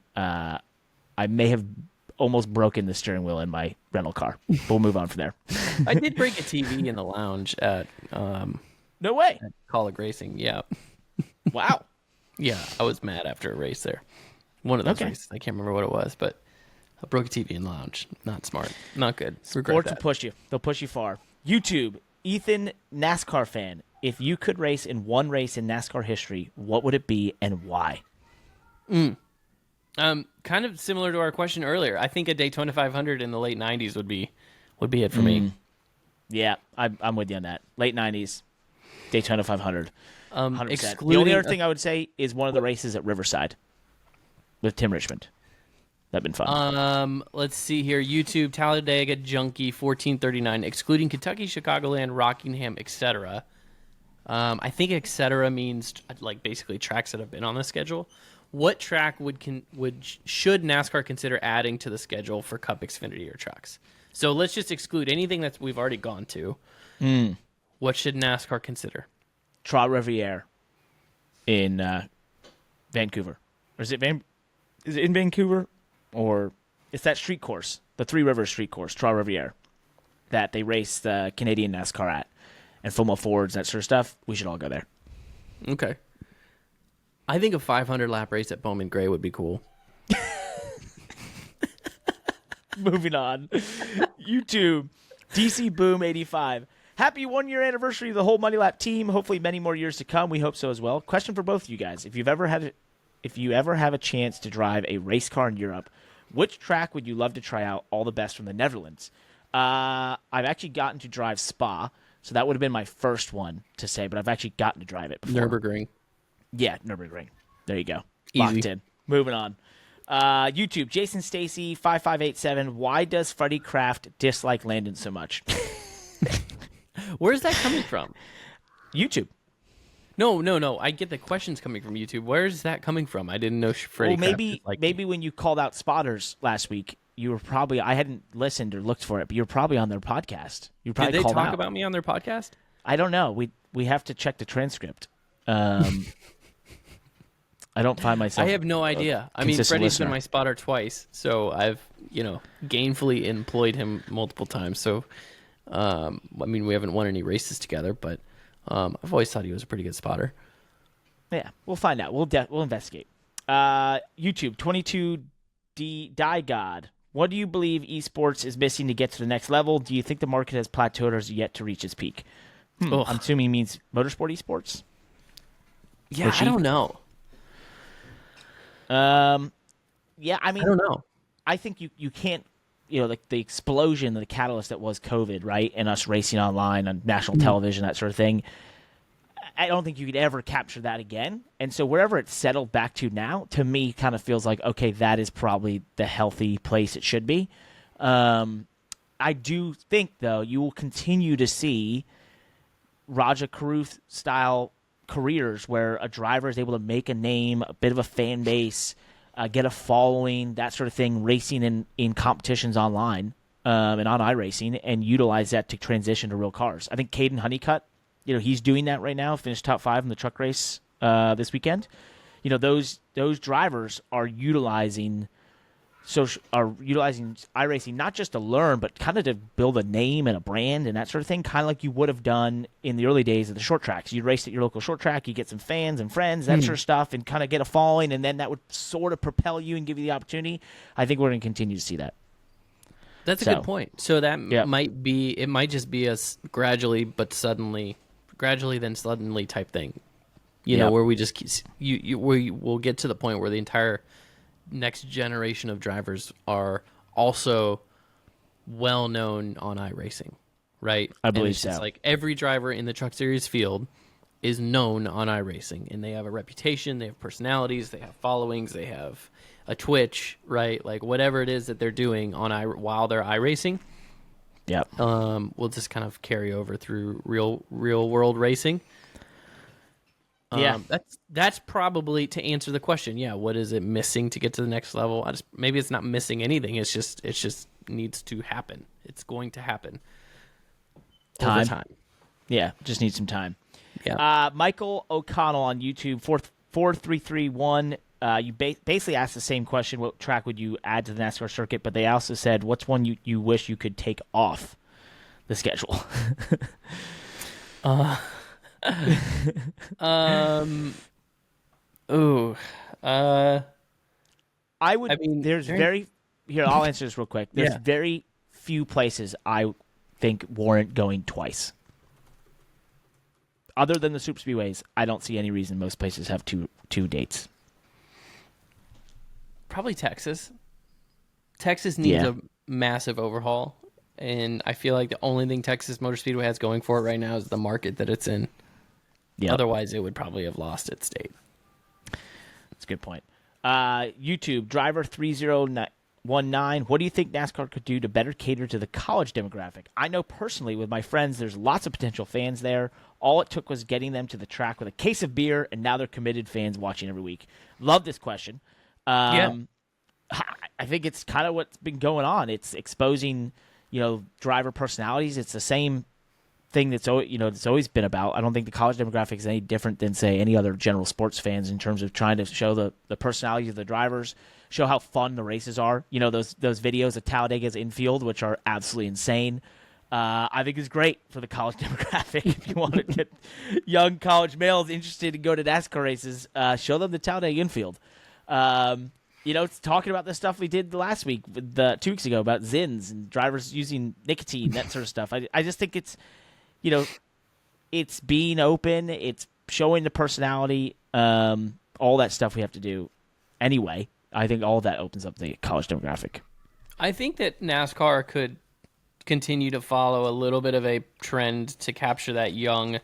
B: may have almost broken the steering wheel in my rental car. But we'll move on from there.
C: I did break a TV in the lounge at
B: no way
C: at College Racing. Yeah.
B: Wow.
C: Yeah, I was mad after a race there. One of those races. I can't remember what it was, but I broke a TV in the lounge. Not smart. Not good.
B: Sports will push you. They'll push you far. YouTube, Ethan, NASCAR fan. If you could race in one race in NASCAR history, what would it be and why?
C: Kind of similar to our question earlier. I think a Daytona 500 in the late 90s would be it for me.
B: Yeah, I'm with you on that. Late 90s. Daytona 500. 100%. The
C: Excluding
B: only other thing I would say is one of the races at Riverside with Tim Richmond. That'd been fun.
C: Let's see here. YouTube, Talladega Junkie, 1439, excluding Kentucky, Chicagoland, Rockingham, etc. I think etc. means like basically tracks that have been on the schedule. What track should NASCAR consider adding to the schedule for Cup, Xfinity, or trucks? So let's just exclude anything that we've already gone to. What should NASCAR consider?
B: Trois Rivières in Vancouver. Or is it in Vancouver? Or it's that street course, the Three Rivers street course, Trois Rivières, that they race the Canadian NASCAR at, and Formula Fords, that sort of stuff. We should all go there.
C: Okay. I think a 500 lap race at Bowman Gray would be cool.
B: Moving on. YouTube, DC Boom 85. Happy 1 year anniversary of the whole Money Lap team. Hopefully many more years to come. We hope so as well. Question for both of you guys. If you ever have a chance to drive a race car in Europe, which track would you love to try out? All the best from the Netherlands. I've actually gotten to drive Spa, so that would have been my first one to say, but I've actually gotten to drive it before.
C: Nürburgring.
B: Yeah, Nürburgring. There you go.
C: Easy.
B: Locked in. Moving on. YouTube, Jason Stacy, 5587. Why does Freddie Kraft dislike Landon so much?
C: Where's that coming from?
B: YouTube.
C: No. I get the questions coming from YouTube. Where's that coming from? I didn't know Freddie Kraft disliked
B: maybe when you called out spotters last week, you were probably, I hadn't listened or looked for it, but you were probably on their podcast. You probably
C: Did they
B: called
C: talk
B: out
C: about me on their podcast?
B: I don't know. We have to check the transcript. I don't find myself.
C: I have no idea. I mean, Freddie's been my spotter twice, so I've gainfully employed him multiple times. So, I mean, we haven't won any races together, but I've always thought he was a pretty good spotter.
B: Yeah, we'll find out. We'll investigate. YouTube 22D Die God. What do you believe eSports is missing to get to the next level? Do you think the market has plateaued or is yet to reach its peak? I'm assuming he means motorsport esports.
C: Yeah, I don't know.
B: Yeah, I mean,
C: I don't know.
B: I think you can't, like the explosion, the catalyst that was COVID, right? And us racing online on national television, that sort of thing. I don't think you could ever capture that again. And so wherever it's settled back to now, to me, kind of feels like, okay, that is probably the healthy place it should be. I do think, though, you will continue to see Raja Karuth style careers where a driver is able to make a name, a bit of a fan base, get a following, that sort of thing, racing in competitions online and on iRacing, and utilize that to transition to real cars. I think Caden Honeycutt, he's doing that right now, finished top 5 in the truck race this weekend. Those drivers are utilizing iRacing not just to learn, but kind of to build a name and a brand and that sort of thing, kind of like you would have done in the early days of the short tracks. You'd race at your local short track, you get some fans and friends, that sort of stuff, and kind of get a following, and then that would sort of propel you and give you the opportunity. I think we're going to continue to see that.
C: That's a good point. So that might be, it might just be a gradually then suddenly type thing, where we just, we'll get to the point where the entire next generation of drivers are also well known on iRacing, right?
B: I believe so.
C: It's like every driver in the Truck Series field is known on iRacing, and they have a reputation, they have personalities, they have followings, they have a Twitch, right? Like whatever it is that they're doing on while they're iRacing, will just kind of carry over through real world racing. That's probably to answer the question. Yeah, what is it missing to get to the next level? Maybe it's not missing anything. It's just needs to happen. It's going to happen. Over time.
B: Yeah, just need some time.
C: Yeah.
B: Michael O'Connell on YouTube 4331. You basically asked the same question. What track would you add to the NASCAR circuit? But they also said, what's one you wish you could take off the schedule? I'll answer this real quick. There's very few places I think warrant going twice. Other than the super speedways, I don't see any reason most places have two dates.
C: Probably Texas. Texas needs a massive overhaul, and I feel like the only thing Texas Motor Speedway has going for it right now is the market that it's in.
B: Yep.
C: Otherwise, it would probably have lost its state.
B: That's a good point. YouTube, Driver3019, what do you think NASCAR could do to better cater to the college demographic? I know personally with my friends, there's lots of potential fans there. All it took was getting them to the track with a case of beer, and now they're committed fans watching every week. Love this question.
C: Yeah.
B: I think it's kind of what's been going on. It's exposing, driver personalities. It's the same thing that's always been about. I don't think the college demographic is any different than, say, any other general sports fans in terms of trying to show the personalities of the drivers, show how fun the races are. Those videos of Talladega's infield, which are absolutely insane. I think is great for the college demographic. If you want to get young college males interested to go to NASCAR races, show them the Talladega infield. It's talking about the stuff we did last week, 2 weeks ago, about Zins and drivers using nicotine, that sort of stuff. I just think it's, it's being open, it's showing the personality, all that stuff we have to do anyway. I think all of that opens up the college demographic.
C: I think that NASCAR could continue to follow a little bit of a trend to capture that young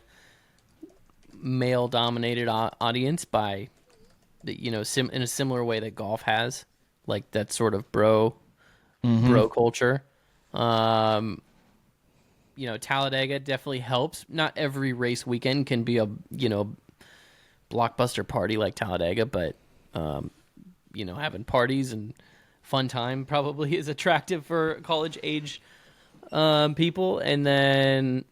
C: male-dominated audience by, in a similar way that golf has, like that sort of bro culture. Talladega definitely helps. Not every race weekend can be a blockbuster party like Talladega, but having parties and fun time probably is attractive for college age people. And then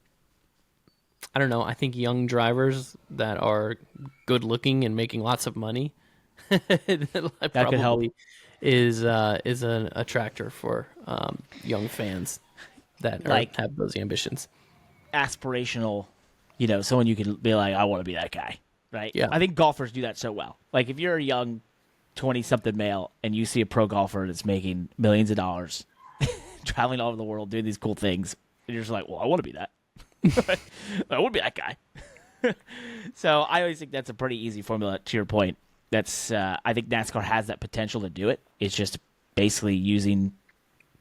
C: I don't know, I think young drivers that are good looking and making lots of money that
B: could help.
C: is an attractor for young fans that have those ambitions.
B: Aspirational, someone you can be like, I want to be that guy, right?
C: Yeah.
B: I think golfers do that so well. Like if you're a young 20-something male and you see a pro golfer that's making millions of dollars, traveling all over the world, doing these cool things, and you're just like, well, I want to be that. I want to be that guy. So I always think that's a pretty easy formula. To your point, that's I think NASCAR has that potential to do it. It's just basically using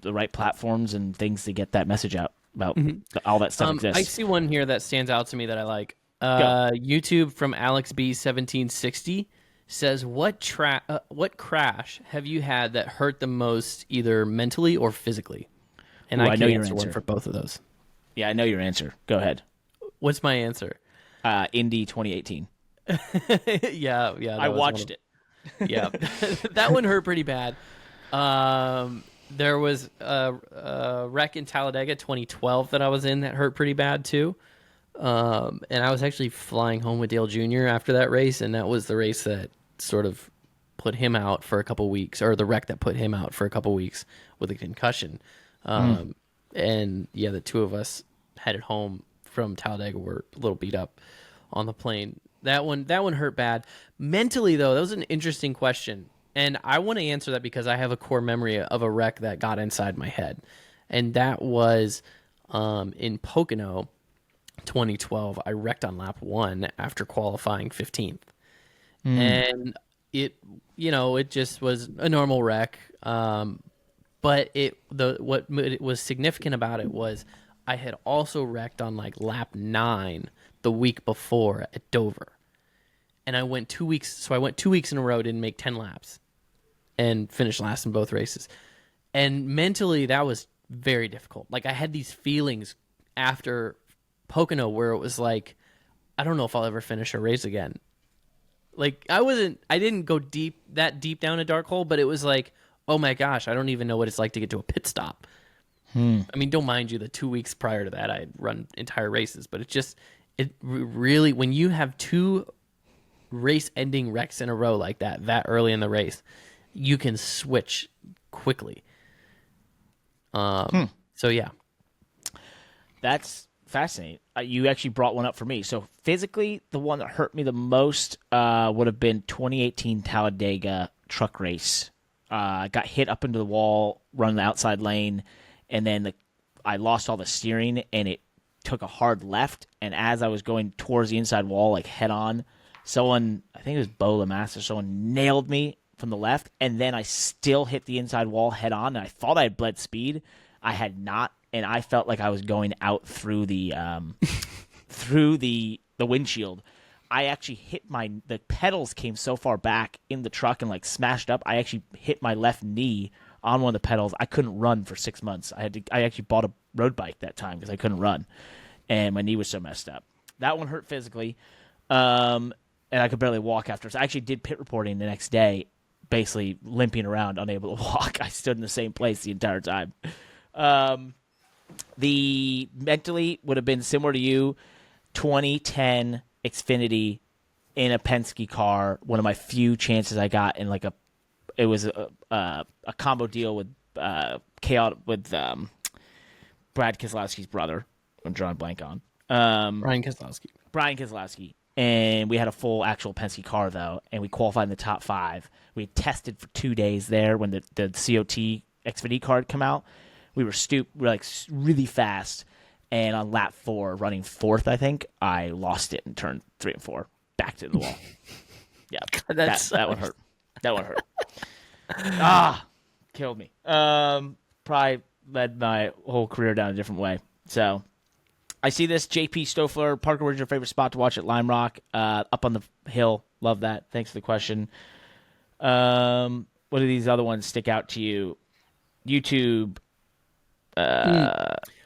B: the right platforms and things to get that message out about all that stuff exists.
C: I see one here that stands out to me that I like. YouTube from Alex B 1760 says, what crash have you had that hurt the most, either mentally or physically? And I can answer one for both of those.
B: Yeah, I know your answer. Go ahead.
C: What's my answer?
B: Indy 2018.
C: Yeah.
B: I watched it.
C: Yeah, that one hurt pretty bad. There was a wreck in Talladega 2012 that I was in that hurt pretty bad too. And I was actually flying home with Dale Jr. after that race, and that was the race that sort of put him out for a couple weeks, or the wreck that put him out for a couple weeks with a concussion. And yeah, the two of us headed home from Talladega were a little beat up on the plane. That one hurt bad. Mentally, though, that was an interesting question. And I want to answer that because I have a core memory of a wreck that got inside my head. And that was in Pocono 2012. I wrecked on lap 1 after qualifying 15th. And it just was a normal wreck. But what was significant about it was I had also wrecked on like lap 9 the week before at Dover. And I went 2 weeks. So I went 2 weeks in a row, didn't make 10 laps and finished last in both races. And mentally that was very difficult. Like I had these feelings after Pocono where it was like, I don't know if I'll ever finish a race again. Like I didn't go that deep down a dark hole, but it was like, oh my gosh, I don't even know what it's like to get to a pit stop. I mean, don't mind you, the 2 weeks prior to that, I'd run entire races, but it really, when you have 2 race-ending wrecks in a row like that early in the race, you can switch quickly. So yeah.
B: That's fascinating. You actually brought one up for me. So physically, the one that hurt me the most would have been 2018 Talladega truck race. Got hit up into the wall, running the outside lane, and then I lost all the steering, and it took a hard left. And as I was going towards the inside wall, like head on, someone, I think it was Bo Lamaster, someone nailed me from the left, and then I still hit the inside wall head on, and I thought I had bled speed. I had not, and I felt like I was going out through the through the windshield. I actually hit the pedals came so far back in the truck and like smashed up. I actually hit my left knee on one of the pedals. I couldn't run for 6 months. I actually bought a road bike that time because I couldn't run, and my knee was so messed up. That one hurt physically, and I could barely walk after. So I actually did pit reporting the next day, basically limping around, unable to walk. I stood in the same place the entire time. The mentally would have been similar to you. 2010 Xfinity in a Penske car, one of my few chances I got in like it was a combo deal with Brad Keselowski's brother. I'm drawing a blank on
C: Brian Keselowski.
B: And we had a full actual Penske car though, and we qualified in the top 5. We tested for 2 days there when the COT Xfinity car had come out. We were like really fast. And on lap 4, running 4th, I think, I lost it and turned 3 and 4, backed it in the wall. Yeah,
C: God,
B: that one hurt. That one hurt. Killed me. Probably led my whole career down a different way. So I see this. JP Stoffler, Parker, where's your favorite spot to watch at Lime Rock? Up on the hill. Love that. Thanks for the question. What do these other ones stick out to you? YouTube.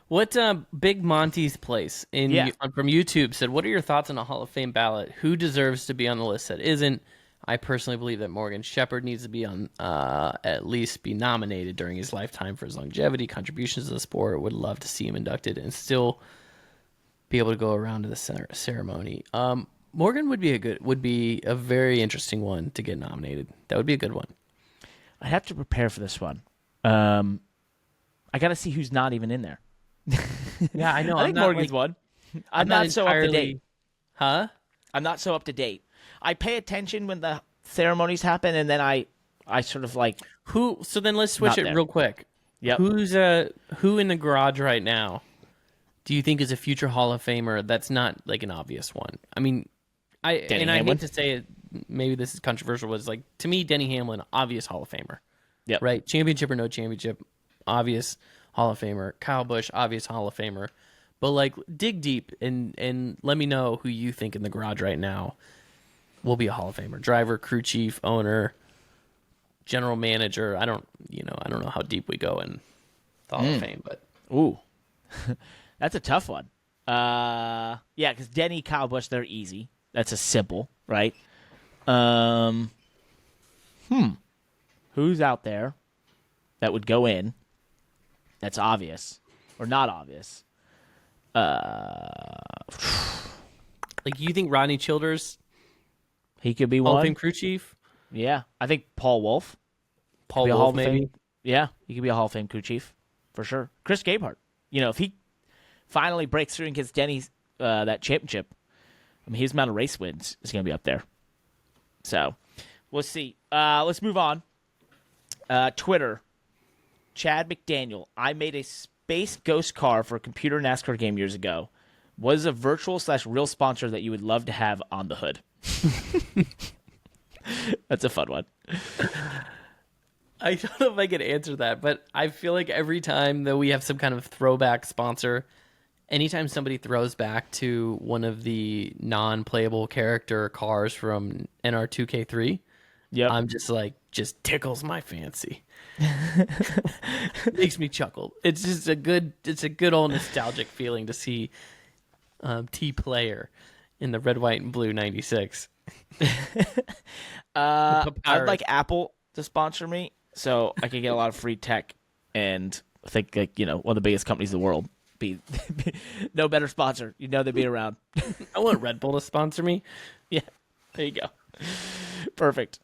C: What Big Monty's Place from YouTube said, what are your thoughts on a Hall of Fame ballot? Who deserves to be on the list that isn't? I personally believe that Morgan Shepherd needs to be on, at least be nominated during his lifetime for his longevity, contributions to the sport. Would love to see him inducted and still be able to go around to the ceremony. Morgan would be a very interesting one to get nominated. That would be a good one.
B: I'd have to prepare for this one. I got to see who's not even in there.
C: Yeah, I know.
B: I think Morgan's one. I'm not so up to date.
C: Huh?
B: I'm not so up to date. I pay attention when the ceremonies happen, and then I sort of like
C: who. So then let's switch it real quick.
B: Yep.
C: Who in the garage right now do you think is a future Hall of Famer? That's not like an obvious one. I mean, I hate to say it. Maybe this is controversial. Was like to me, Denny Hamlin, obvious Hall of Famer.
B: Yeah.
C: Right. Championship or no championship, obvious Hall of Famer. Kyle Busch, obvious Hall of Famer. But like, dig deep and let me know who you think in the garage right now will be a Hall of Famer. Driver, crew chief, owner, general manager. I don't know how deep we go in the Hall of Fame, but
B: ooh, that's a tough one. Yeah, because Denny, Kyle Busch, they're easy. That's a simple, right? Who's out there that would go in? That's obvious or not obvious.
C: Like, you think Rodney Childers?
B: He could be
C: Hall
B: one.
C: of Fame crew chief?
B: Yeah, I think Paul Wolf.
C: Paul Wolf, maybe?
B: Yeah, he could be a Hall of Fame crew chief for sure. Chris Gabehart. If he finally breaks through and gets Denny's that championship, I mean, his amount of race wins is going to be up there. So, we'll see. Let's move on. Twitter. Chad McDaniel. I made a space ghost car for a computer NASCAR game years ago. What is a virtual/real sponsor that you would love to have on the hood? That's a fun one.
C: I don't know if I can answer that, but I feel like every time that we have some kind of throwback sponsor, anytime somebody throws back to one of the non-playable character cars from NR2K3, I'm just tickles my fancy. Makes me chuckle. It's just a good old nostalgic feeling to see T-Player in the red, white, and blue 96.
B: I'd like Apple to sponsor me so I could get a lot of free tech, and I think one of the biggest companies in the world. Be no better sponsor. They'd be around.
C: I want Red Bull to sponsor me.
B: Yeah, there you go. Perfect.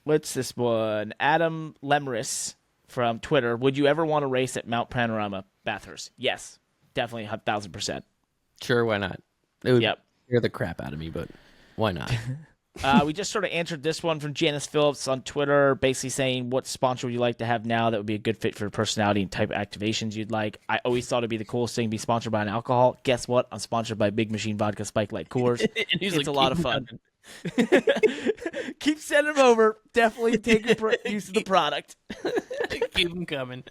B: What's this one? Adam Lemris from Twitter. Would you ever want to race at Mount Panorama, Bathurst? Yes, definitely 1,000%.
C: Sure, why not? It would
B: scare
C: the crap out of me, but why not?
B: We just sort of answered this one from Janice Phillips on Twitter, basically saying, what sponsor would you like to have now that would be a good fit for your personality and type of activations you'd like? I always thought it'd be the coolest thing to be sponsored by an alcohol. Guess what? I'm sponsored by Big Machine Vodka Spike Light Coors. It's a lot of fun. Keep sending them over. Definitely take use of the product.
C: Keep them coming.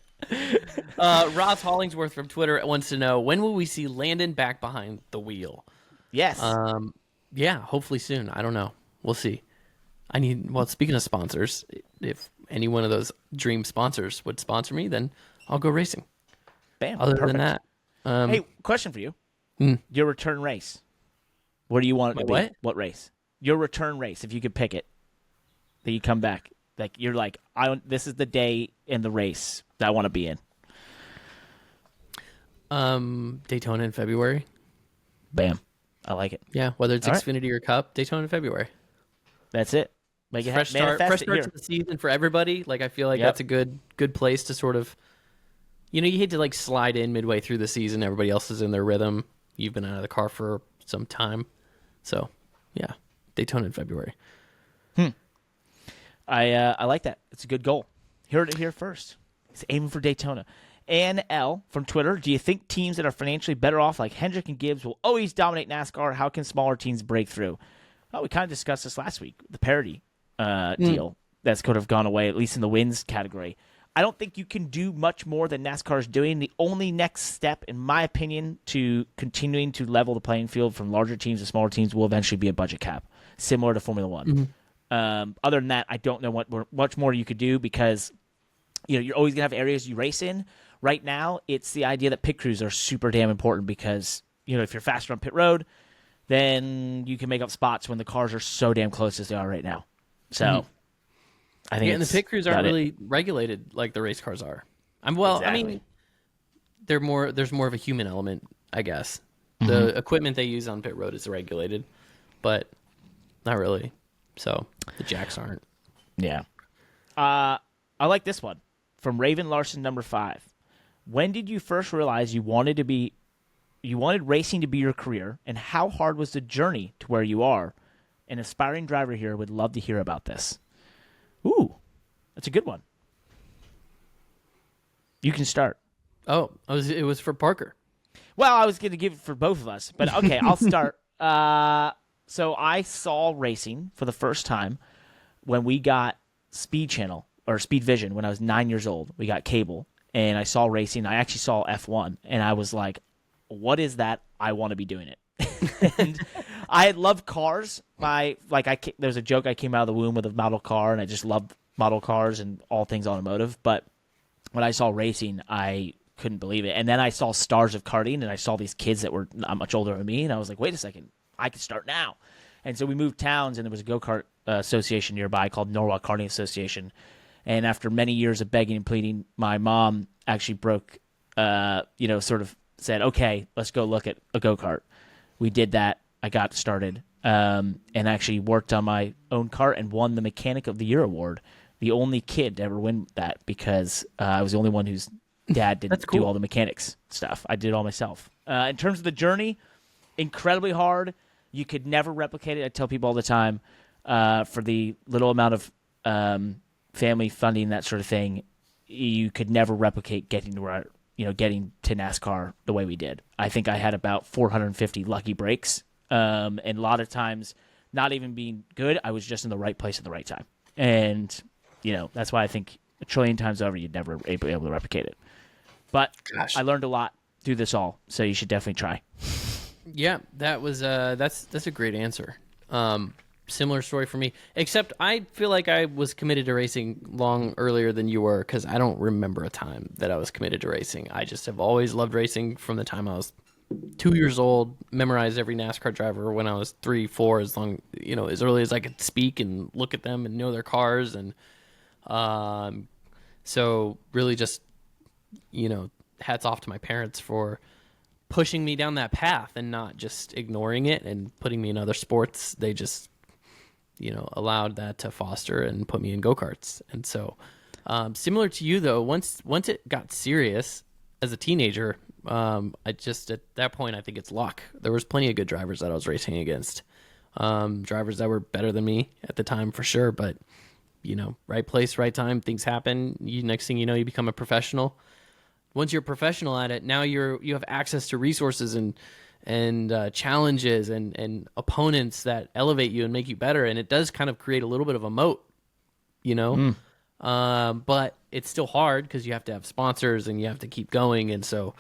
C: Ross Hollingsworth from Twitter wants to know, when will we see Landon back behind the wheel?
B: Yes.
C: Yeah, hopefully soon. I don't know. We'll see. Speaking of sponsors, if any one of those dream sponsors would sponsor me, then I'll go racing.
B: Bam.
C: Other
B: Perfect.
C: than that,
B: Hey, question for you. Your return race. Where do you want it to be?
C: what?
B: What race? Your return race, if you could pick it, that you come back. Like you're like, this is the day in the race that I want to be in.
C: Daytona in February.
B: Bam. I like it.
C: Yeah, whether it's
B: All right.
C: Xfinity or Cup, Daytona in February.
B: That's it. Make it
C: Fresh start
B: manifest it
C: to
B: here.
C: the season for everybody. Like I feel like
B: Yep.
C: that's a good place to sort of, you hate to like slide in midway through the season. Everybody else is in their rhythm. You've been out of the car for some time, so yeah, Daytona in February.
B: I like that. It's a good goal. Heard it here first. He's aiming for Daytona. Ann L. from Twitter, do you think teams that are financially better off like Hendrick and Gibbs will always dominate NASCAR? How can smaller teams break through? Oh, we kind of discussed this last week, the parity deal that's could have gone away, at least in the wins category. I don't think you can do much more than NASCAR is doing. The only next step, in my opinion, to continuing to level the playing field from larger teams to smaller teams will eventually be a budget cap, similar to Formula One. Other than that, I don't know what much more you could do because you're always going to have areas you race in. Right now, it's the idea that pit crews are super damn important because if you're faster on pit road, then you can make up spots when the cars are so damn close as they are right now. So I think
C: and the pit crews aren't really regulated like the race cars are.
B: Exactly.
C: I mean, there's more of a human element, I guess. The equipment they use on pit road is regulated, but not really. So the jacks aren't.
B: Yeah. I like this one from Raven Larson, number 5. When did you first realize you wanted racing to be your career, and how hard was the journey to where you are? An aspiring driver here would love to hear about this. Ooh, that's a good one. You can start.
C: Oh, it was for Parker.
B: Well, I was going to give it for both of us, but okay, I'll start. So I saw racing for the first time when we got Speed Channel or Speed Vision when I was 9 years old. We got cable, and I saw racing. I actually saw F1, and I was like, what is that? I want to be doing it. And I had loved cars. There's a joke, I came out of the womb with a model car, and I just loved model cars and all things automotive. But when I saw racing, I couldn't believe it. And then I saw stars of karting, and I saw these kids that were not much older than me, and I was like, wait a second, I can start now. And so we moved towns, and there was a go-kart association nearby called Norwalk Karting Association. And after many years of begging and pleading, my mom actually sort of said, okay, let's go look at a go-kart. We did that. I got started and actually worked on my own kart and won the Mechanic of the Year award. The only kid to ever win that because I was the only one whose dad didn't do all the mechanics stuff. I did it all myself. In terms of the journey, incredibly hard. You could never replicate it. I tell people all the time, for the little amount of family funding, that sort of thing, you could never replicate getting to NASCAR the way we did. I think I had about 450 lucky breaks, and a lot of times not even being good, I was just in the right place at the right time. And, that's why I think a trillion times over, you'd never be able to replicate it. But I learned a lot through this all, so you should definitely try.
C: Yeah, that was that's a great answer. Similar story for me, except I feel like I was committed to racing long earlier than you were because I don't remember a time that I was committed to racing. I just have always loved racing from the time I was 2 years old. Memorized every NASCAR driver when I was 3, 4, as early as I could speak and look at them and know their cars, and so really just hats off to my parents for pushing me down that path and not just ignoring it and putting me in other sports. They just allowed that to foster and put me in go-karts. And so similar to you though, once it got serious as a teenager, I just at that point I think it's luck. There was plenty of good drivers that I was racing against, drivers that were better than me at the time for sure, but right place, right time, things happen. Next thing you know, you become a professional. Once you're a professional at it, now you have access to resources and challenges and opponents that elevate you and make you better, and it does kind of create a little bit of a moat, but it's still hard because you have to have sponsors and you have to keep going, and so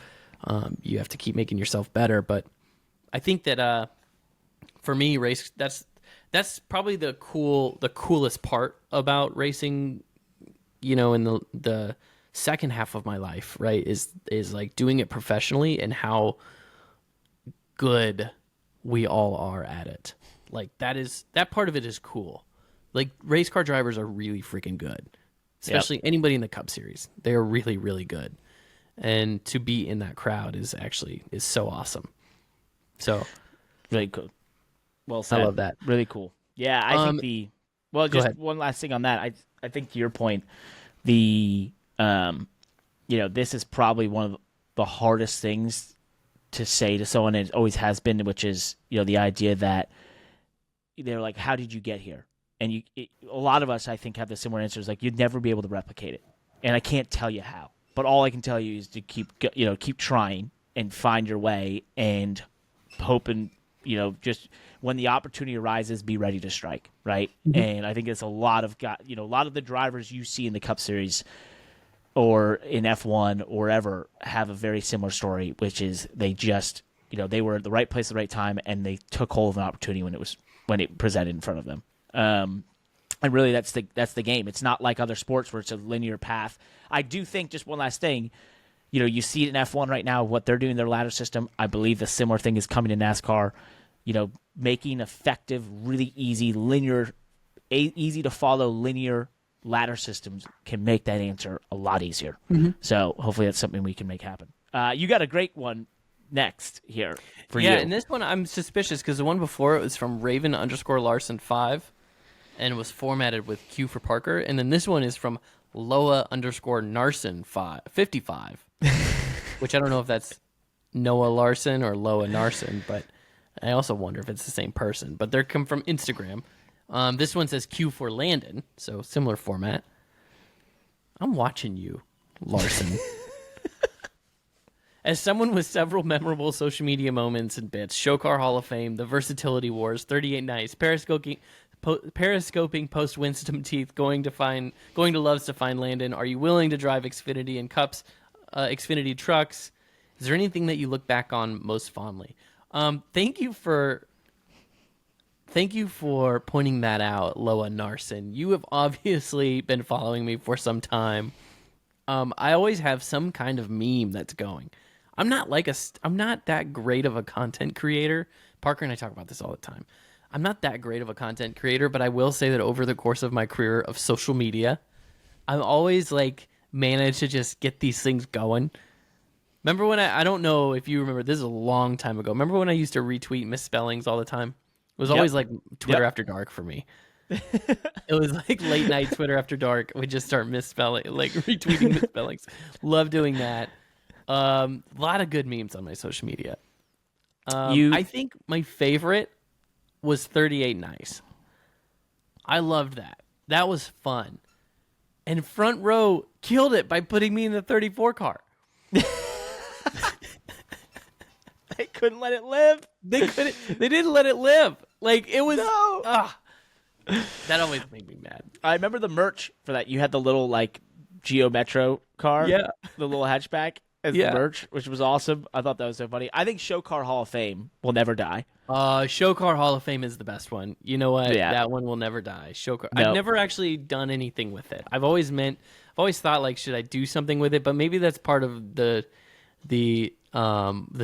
C: you have to keep making yourself better. But I think that for me, that's probably the coolest part about racing, in the second half of my life, right? Is like doing it professionally and how good we all are at it. Like that part of it is cool. Like race car drivers are really freaking good, especially anybody in the Cup Series. They are really, really good. And to be in that crowd is so awesome. So
B: really cool. Well said.
C: I love that.
B: Really cool. Yeah, I think just one last thing on that. I think to your point, this is probably one of the hardest things to say to someone, and it always has been, which is, the idea that they're like, how did you get here? And a lot of us, I think, have the similar answers. Like, you'd never be able to replicate it. And I can't tell you how. But all I can tell you is to keep trying and find your way and hoping, just when the opportunity arises, be ready to strike, right? Mm-hmm. And I think it's a lot of the drivers you see in the Cup Series or in F1 or wherever have a very similar story, which is they just, they were at the right place at the right time, and they took hold of an opportunity when it presented in front of them. And really, that's the game. It's not like other sports where it's a linear path. I do think, just one last thing, you see it in F1 right now, what they're doing in their ladder system. I believe the similar thing is coming to NASCAR. Making effective, really easy, easy to follow linear ladder systems can make that answer a lot easier. Mm-hmm. So hopefully that's something we can make happen. You got a great one next here for you.
C: Yeah, and this one I'm suspicious because the one before it was from Raven_Larson5 and was formatted with Q for Parker. And then this one is from Loa_Narson55, which I don't know if that's Noah Larson or Loa Narson, but I also wonder if it's the same person. But they're come from Instagram. This one says Q for Landon, so similar format. I'm watching you, Larson. As someone with several memorable social media moments and bits, Show Car Hall of Fame, the Versatility Wars, 38 Nights, periscoping post Winston Teeth, going to Loves to find Landon. Are you willing to drive Xfinity and Cups, Xfinity trucks? Is there anything that you look back on most fondly? Thank you for pointing that out, Loa Narson. You have obviously been following me for some time. I always have some kind of meme that's going. I'm not that great of a content creator. Parker and I talk about this all the time. I'm not that great of a content creator, but I will say that over the course of my career of social media, I've always managed to just get these things going. Remember when I don't know if you remember, this is a long time ago. Remember when I used to retweet misspellings all the time? It was always Twitter after dark for me. It was late night Twitter after dark. We just start misspelling, retweeting misspellings. Love doing that. A lot of good memes on my social media. I think my favorite was 38 Nice. I loved that. That was fun. And Front Row killed it by putting me in the 34 car.
B: They couldn't let it live.
C: They didn't let it live. It was that always made me mad.
B: I remember the merch for that. You had the little Geo Metro car.
C: Yeah.
B: The little hatchback as the merch, which was awesome. I thought that was so funny. I think Show Car Hall of Fame will never die.
C: Show Car Hall of Fame is the best one. You know what? Yeah. That one will never die. Show Car. Nope. I've never actually done anything with it. I've always thought should I do something with it? But maybe that's part of the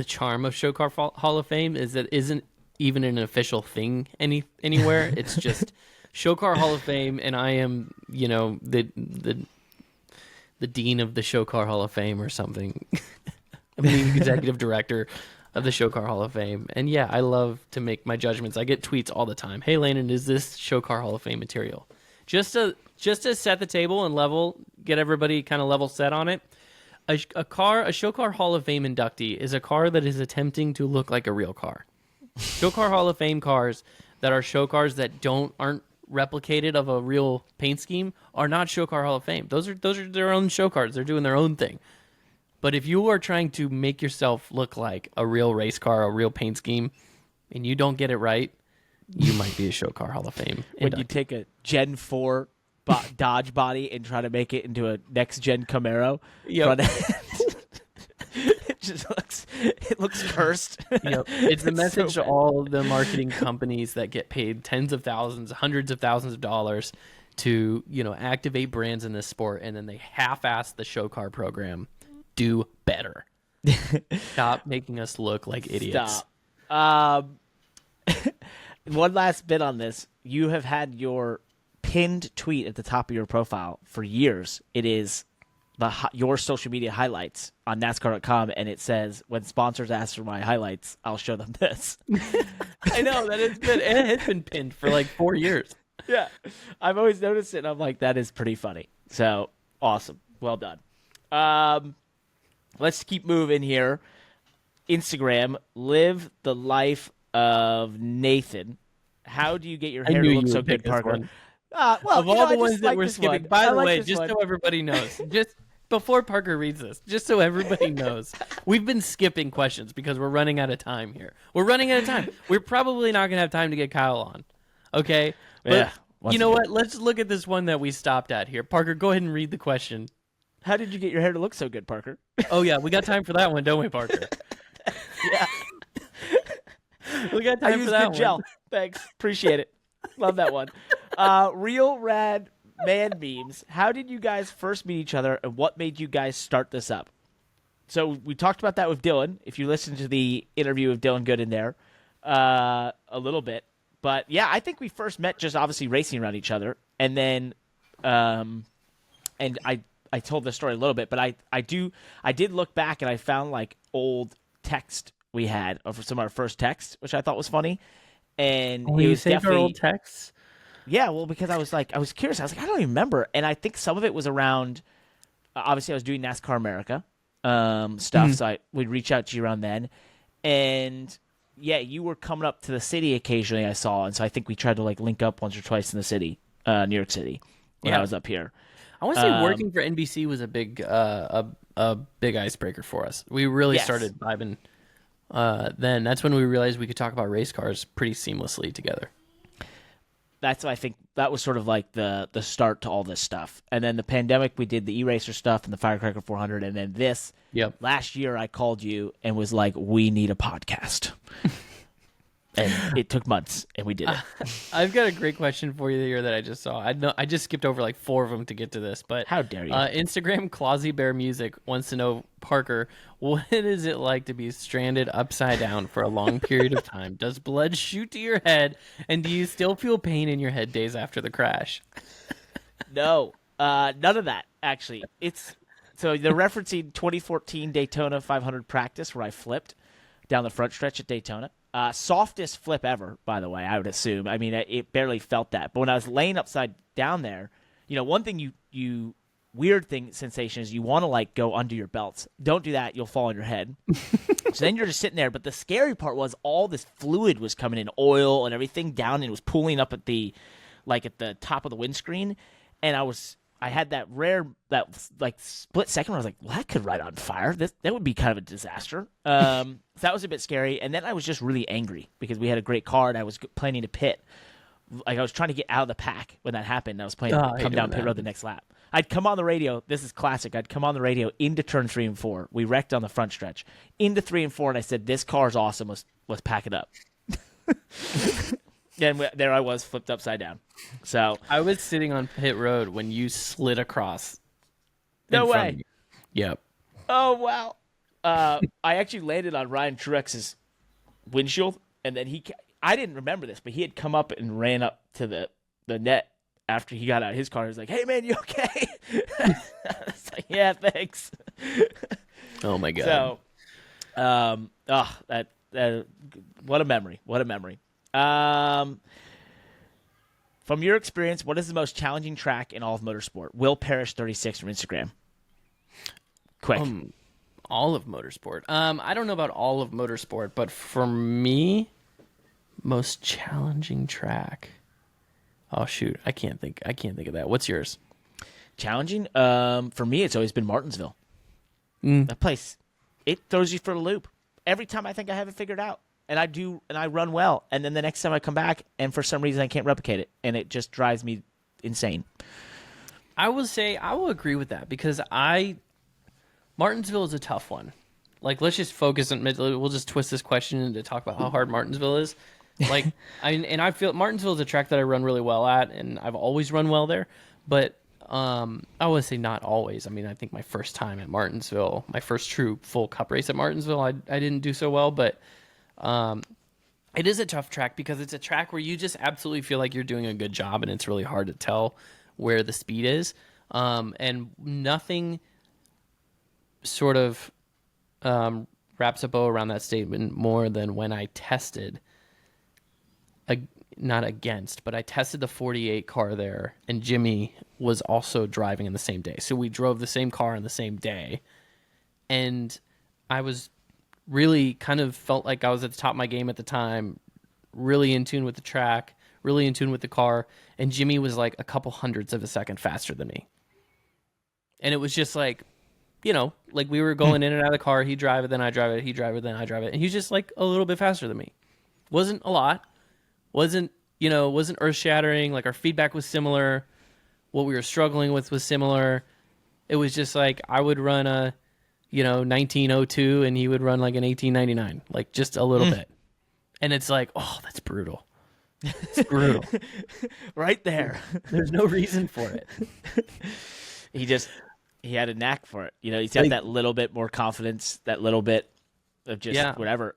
C: charm of Show Car Hall of Fame is that it isn't even an official thing anywhere. It's just Show Car Hall of Fame, and I am the dean of the Show Car Hall of Fame or something. I'm the executive director of the Show Car Hall of Fame. And yeah, I love to make my judgments. I get tweets all the time. Hey, Landon, is this Show Car Hall of Fame material? Just to set the table and get everybody kind of level set on it. A Show Car Hall of Fame inductee is a car that is attempting to look like a real car. Show Car Hall of Fame cars that are show cars that aren't replicated of a real paint scheme are not Show Car Hall of Fame. Those are their own show cars. They're doing their own thing. But if you are trying to make yourself look like a real race car, a real paint scheme, and you don't get it right, you might be a Show Car Hall of Fame
B: when you take a Gen 4 Dodge body and try to make it into a next-gen Camaro.
C: Yep.
B: It looks cursed.
C: Yep. It's the message
B: so
C: to all the marketing companies that get paid tens of thousands, hundreds of thousands of dollars to, activate brands in this sport, and then they half-ass the show car program. Do better. Stop making us look like idiots.
B: Stop. One last bit on this. You have had your pinned tweet at the top of your profile for years. It is your social media highlights on NASCAR.com, and it says, when sponsors ask for my highlights, I'll show them this.
C: I know that it has been pinned for like 4 years.
B: Yeah, I've always noticed it, and I'm like, that is pretty funny. So, awesome. Well done. Let's keep moving here. Instagram, live the life of Nathan. How do you get your hair to look so good, Parker?
C: Of all the ones that we're skipping, by the way, just so everybody knows, just before Parker reads this, just so everybody knows, we've been skipping questions because we're running out of time here. We're running out of time. We're probably not going to have time to get Kyle on. Okay? But
B: Yeah.
C: you know what? Let's look at this one that we stopped at here. Parker, go ahead and read the question.
B: How did you get your hair to look so good, Parker?
C: Oh, yeah. We got time for that one, don't we, Parker?
B: Yeah.
C: We got time for that
B: good
C: one.
B: gel. Thanks. Appreciate it. Love that one. Real rad man memes. How did you guys first meet each other, and what made you guys start this up? So we talked about that with Dylan. If you listen to the interview with Dylan Goodin there, a little bit. But yeah, I think we first met just obviously racing around each other, and then, and I told this story a little bit, but I did look back and I found like old text we had of some of our first texts, which I thought was funny. And it was
C: saved our
B: definitely
C: old texts.
B: Yeah, well, because I was curious. I was like, I don't even remember. And I think some of it was around, obviously I was doing NASCAR America stuff, so we'd reach out to you around then. And yeah, you were coming up to the city occasionally, I saw. And so I think we tried to like link up once or twice in the city, New York City, when I was up here.
C: I want to say working for NBC was a big icebreaker for us. We really started vibing then. That's when we realized we could talk about race cars pretty seamlessly together.
B: I think that was sort of like the start to all this stuff. And then the pandemic, we did the E-Racer stuff and the Firecracker 400. And then this, last year I called you and was like, we need a podcast. And it took months, and we did it.
C: I've got a great question for you here that I just saw. I just skipped over like 4 of them to get to this, but
B: how dare you?
C: Instagram Clausy Bear Music wants to know, Parker, what is it like to be stranded upside down for a long period of time? Does blood shoot to your head, and do you still feel pain in your head days after the crash?
B: No, none of that, actually. So they're referencing 2014 Daytona 500 practice where I flipped down the front stretch at Daytona. Softest flip ever, by the way, I would assume. I mean, it barely felt that. But when I was laying upside down there, one thing weird thing sensation is you want to like go under your belts. Don't do that. You'll fall on your head. So then you're just sitting there. But the scary part was all this fluid was coming in, oil and everything down, and it was pooling up at the top of the windscreen. And I had that split second where I was like, well, that could light on fire. That would be kind of a disaster. So that was a bit scary. And then I was just really angry because we had a great car and I was planning to pit. Like I was trying to get out of the pack when that happened. I was planning to come down pit road the next lap. I'd come on the radio. This is classic. I'd come on the radio into turn 3 and 4. We wrecked on the front stretch. Into 3 and 4, and I said, this car's awesome. Let's pack it up. And there I was, flipped upside down. So
C: I was sitting on pit road when you slid across.
B: No way.
C: Yep.
B: Oh, wow. I actually landed on Ryan Truex's windshield, and then I didn't remember this, but he had come up and ran up to the net after he got out of his car. He was like, hey, man, you okay? I was like, yeah, thanks.
C: Oh, my God.
B: So, what a memory. What a memory. From your experience, what is the most challenging track in all of motorsport? Will Parrish 36 from Instagram. Quick.
C: All of motorsport. I don't know about all of motorsport, but for me, most challenging track. Oh shoot, I can't think of that. What's yours?
B: Challenging? For me, it's always been Martinsville. That place, it throws you for a loop. Every time I think I have it figured out. And I do, and I run well. And then the next time I come back, and for some reason I can't replicate it. And it just drives me insane. I
C: will agree with that because Martinsville is a tough one. like, let's just focus on. We'll just twist this question to talk about how hard Martinsville is. Like, I feel Martinsville is a track that I run really well at, and I've always run well there. But I would say not always. I mean, I think my first time at Martinsville, my first true full Cup race at Martinsville, I didn't do so well. But it is a tough track because it's a track where you just absolutely feel like you're doing a good job, and it's really hard to tell where the speed is. And nothing sort of wraps a bow around that statement more than when I tested, not against, but I tested the 48 car there, and Jimmy was also driving in the same day. So we drove the same car on the same day, and I was really kind of felt like I was at the top of my game at the time, really in tune with the track, really in tune with the car, and Jimmy was like a couple hundredths of a second faster than me. And it was just like, you know, like we were going in and out of the car, he'd drive it, then I drive it, he'd drive it, then I drive it, and he's just like a little bit faster than me. Wasn't a lot, wasn't earth-shattering, like our feedback was similar, what we were struggling with was similar. It was just like I would run a 1902 and he would run like an 1899, like just a little bit. And it's like, oh, that's brutal. It's brutal.
B: Right there.
C: There's no reason for it.
B: He had a knack for it. You know, he's got
C: Like,
B: that little bit more confidence, that little bit of just whatever.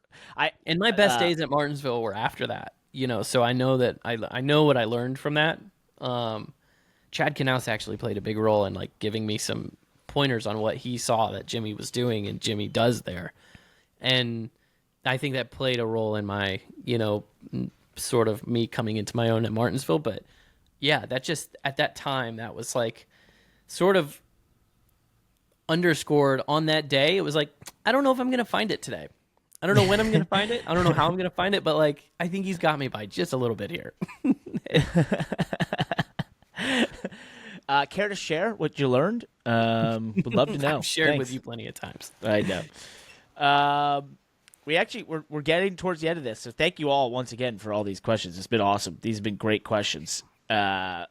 C: And my best days at Martinsville were after that, you know, so I know that I know what I learned from that. Chad Knaus actually played a big role in like giving me some pointers on what he saw that Jimmy was doing and Jimmy does there. And I think that played a role in my, you know, sort of me coming into my own at Martinsville. But yeah, that just at that time, that was like sort of underscored on that day. It was like, I don't know if I'm going to find it today. I don't know when I'm going to find it. I don't know how I'm going to find it, but like, I think he's got me by just a little bit here.
B: Care to share what you learned? Would love to know.
C: I've shared
B: Thanks.
C: with you plenty of times.
B: I know. We're getting towards the end of this, so thank you all once again for all these questions. It's been awesome. These have been great questions. And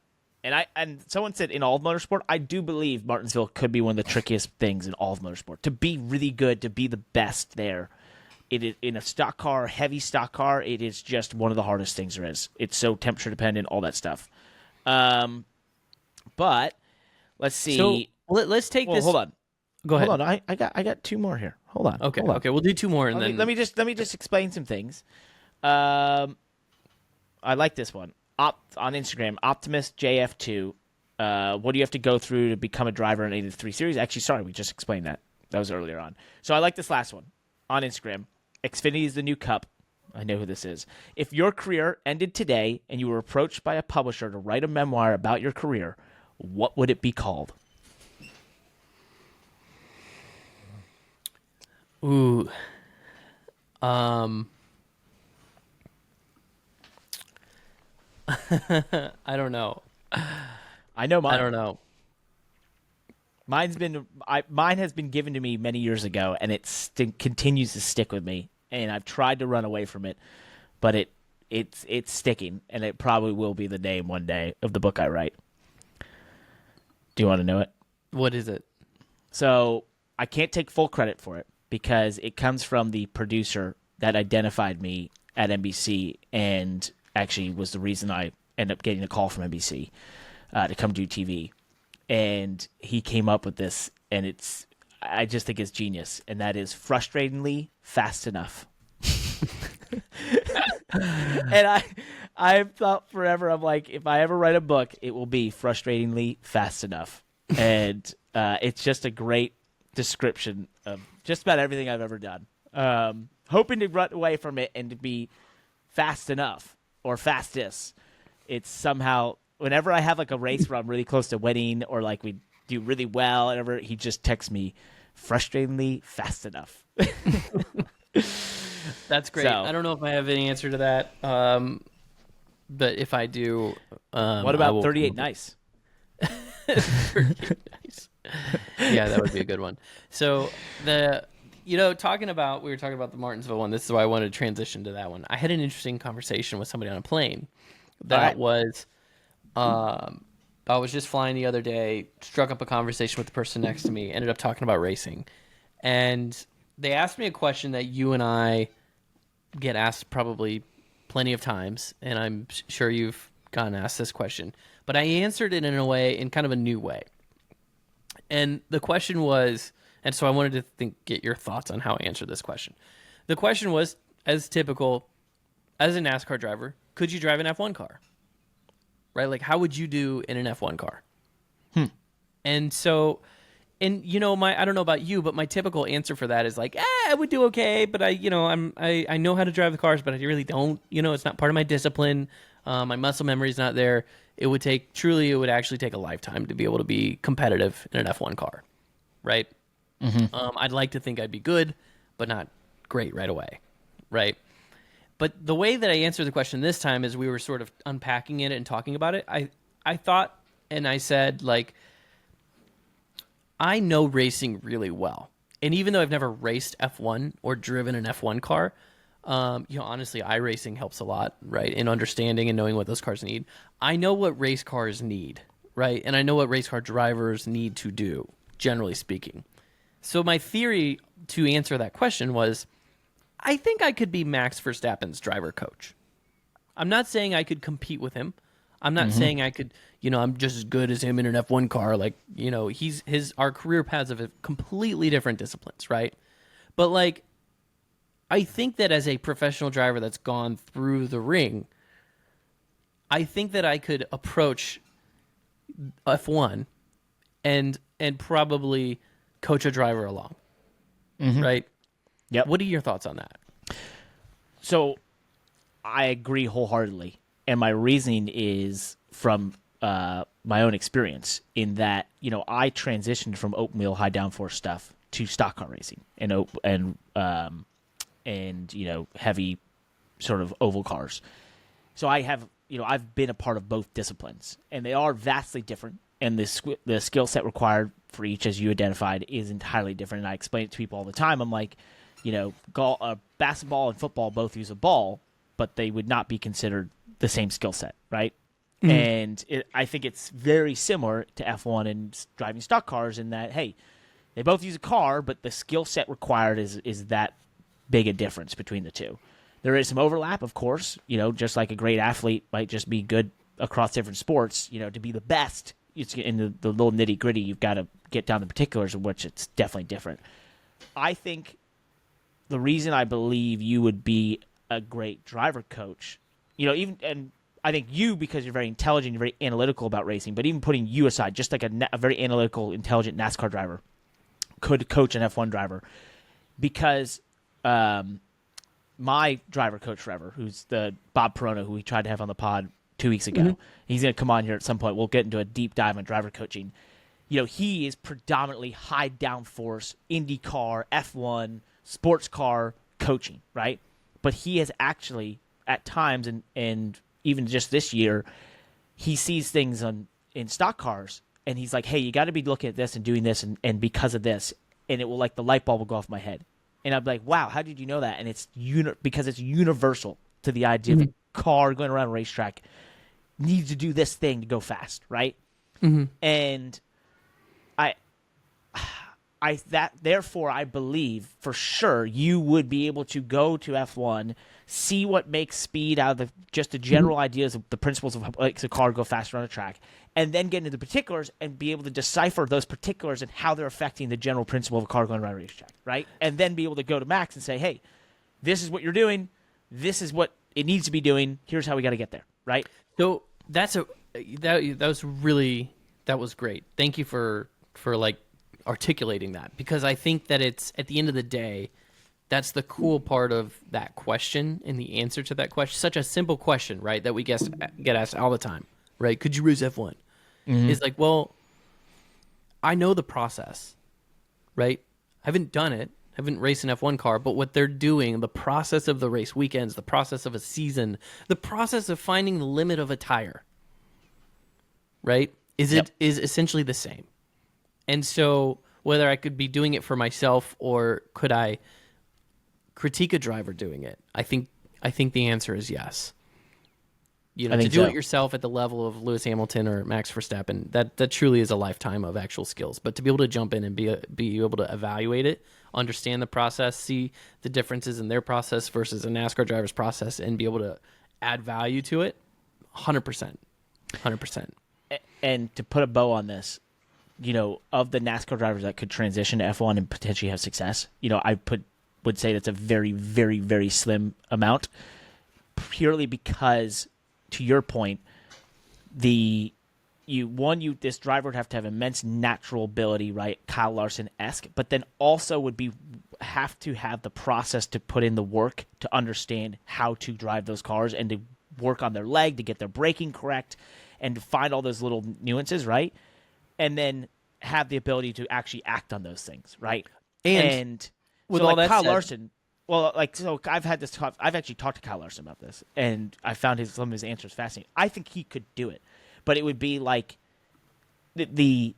B: someone said in all of motorsport, I do believe Martinsville could be one of the trickiest things in all of motorsport. To be really good, to be the best there, it is in a stock car, heavy stock car. It is just one of the hardest things there is. It's so temperature dependent, all that stuff. But let's see.
C: So let's take this.
B: Hold on.
C: Go ahead.
B: Hold on. I got two more here. Hold on.
C: Okay.
B: Hold on.
C: Okay. We'll do two more and then
B: Let me just explain some things. I like this one. On Instagram, OptimusJF2. What do you have to go through to become a driver in 83 Series? Actually, sorry, we just explained that. That was earlier on. So I like this last one. On Instagram, Xfinity is the new cup. I know who this is. If your career ended today and you were approached by a publisher to write a memoir about your career, what would it be called?
C: Ooh. I don't know.
B: I know mine.
C: I don't know.
B: Mine has been given to me many years ago, and it continues to stick with me. And I've tried to run away from it, but it's sticking, and it probably will be the name one day of the book I write. Do you want to know it?
C: What is it?
B: So I can't take full credit for it because it comes from the producer that identified me at NBC and actually was the reason I ended up getting a call from NBC to come do TV. And he came up with this, and I just think it's genius, and that is frustratingly fast enough. And I've thought forever, I'm like, if I ever write a book, it will be frustratingly fast enough. And it's just a great description of just about everything I've ever done. Hoping to run away from it and to be fast enough or fastest. It's somehow, whenever I have like a race where I'm really close to winning or like we do really well, whatever, he just texts me frustratingly fast enough.
C: That's great.
B: So,
C: I don't know if I have any answer to that, but if I do,
B: what about 38 Nice?
C: 38 Nice. Yeah, that would be a good one. So we were talking about the Martinsville one. This is why I wanted to transition to that one. I had an interesting conversation with somebody on a plane. That was, I was just flying the other day, struck up a conversation with the person next to me, ended up talking about racing. And they asked me a question that you and I get asked probably plenty of times, and I'm sure you've gotten asked this question, but I answered it in kind of a new way. And the question was, and so I wanted to get your thoughts on how I answered this question. The question was, as typical, as a NASCAR driver, could you drive an F1 car? Right? Like, how would you do in an F1 car? And so, and I don't know about you, but my typical answer for that is like, I would do okay, but I know how to drive the cars, but I really don't. It's not part of my discipline. My muscle memory is not there. It would actually take a lifetime to be able to be competitive in an F1 car, right? I'd like to think I'd be good, but not great right away, right? But the way that I answered the question this time is we were sort of unpacking it and talking about it. I thought, and I said, like, I know racing really well. And even though I've never raced F1 or driven an F1 car, honestly, iRacing helps a lot, right? In understanding and knowing what those cars need. I know what race cars need, right? And I know what race car drivers need to do, generally speaking. So my theory to answer that question was, I think I could be Max Verstappen's driver coach. I'm not saying I could compete with him. I'm not saying I could, I'm just as good as him in an F1 car. Like, our career paths have completely different disciplines, right? But like, I think that as a professional driver that's gone through the ring, I think that I could approach F1 and probably coach a driver along, right?
B: Yep.
C: What are your thoughts on that?
B: So I agree wholeheartedly. And my reasoning is from my own experience in that, I transitioned from open wheel high downforce stuff to stock car racing and heavy sort of oval cars. So I have, I've been a part of both disciplines, and they are vastly different. And the skill set required for each, as you identified, is entirely different. And I explain it to people all the time. I'm like, basketball and football both use a ball, but they would not be considered the same skill set, right? And I think it's very similar to F1 and driving stock cars in that, hey, they both use a car, but the skill set required is that big a difference between the two. There is some overlap, of course, just like a great athlete might just be good across different sports, to be the best. It's in the little nitty gritty, you've got to get down the particulars of which it's definitely different. I think the reason I believe you would be a great driver coach, and I think you, because you're very intelligent, you're very analytical about racing, but even putting you aside, just like a very analytical, intelligent NASCAR driver could coach an F1 driver, because my driver coach forever, who's the Bob Perona, who we tried to have on the pod 2 weeks ago, he's going to come on here at some point. We'll get into a deep dive on driver coaching. He is predominantly high downforce, IndyCar, F1, sports car coaching, right? But he has actually, at times, and even just this year, he sees things in stock cars, and he's like, hey, you got to be looking at this and doing this, and because of this, and it will, like, the light bulb will go off my head. And I'm like, wow, how did you know that? And it's because it's universal to the idea of a car going around a racetrack needs to do this thing to go fast, right? And therefore, I believe for sure you would be able to go to F1, see what makes speed out of just the general ideas of the principles of what makes a car go faster on a track, and then get into the particulars and be able to decipher those particulars and how they're affecting the general principle of a car going around a racetrack, right? And then be able to go to Max and say, hey, this is what you're doing. This is what it needs to be doing. Here's how we got to get there, right?
C: So that was great. Thank you for like articulating that, because I think that it's, at the end of the day, that's the cool part of that question and the answer to that question. Such a simple question, right, that we get asked all the time, right? Could you race F1? It's like, well, I know the process, right? I haven't done it. I haven't raced an F1 car, but what they're doing, the process of the race weekends, the process of a season, the process of finding the limit of a tire, right, is essentially the same. And so whether I could be doing it for myself or could I critique a driver doing it, I think the answer is yes. To do it yourself at the level of Lewis Hamilton or Max Verstappen, that truly is a lifetime of actual skills. But to be able to jump in and be able to evaluate it, understand the process, see the differences in their process versus a NASCAR driver's process, and be able to add value to it, 100%. 100%.
B: And to put a bow on this, of the NASCAR drivers that could transition to F1 and potentially have success, would say that's a very, very, very slim amount, purely because, to your point, this driver would have to have immense natural ability, right? Kyle Larson-esque, but then also would have to have the process to put in the work to understand how to drive those cars and to work on their leg, to get their braking correct, and to find all those little nuances, right? And then have the ability to actually act on those things, right? And
C: with
B: so,
C: all that
B: Kyle
C: said,
B: Larson, I've actually talked to Kyle Larson about this, and I found some of his answers fascinating. I think he could do it, but it would be like he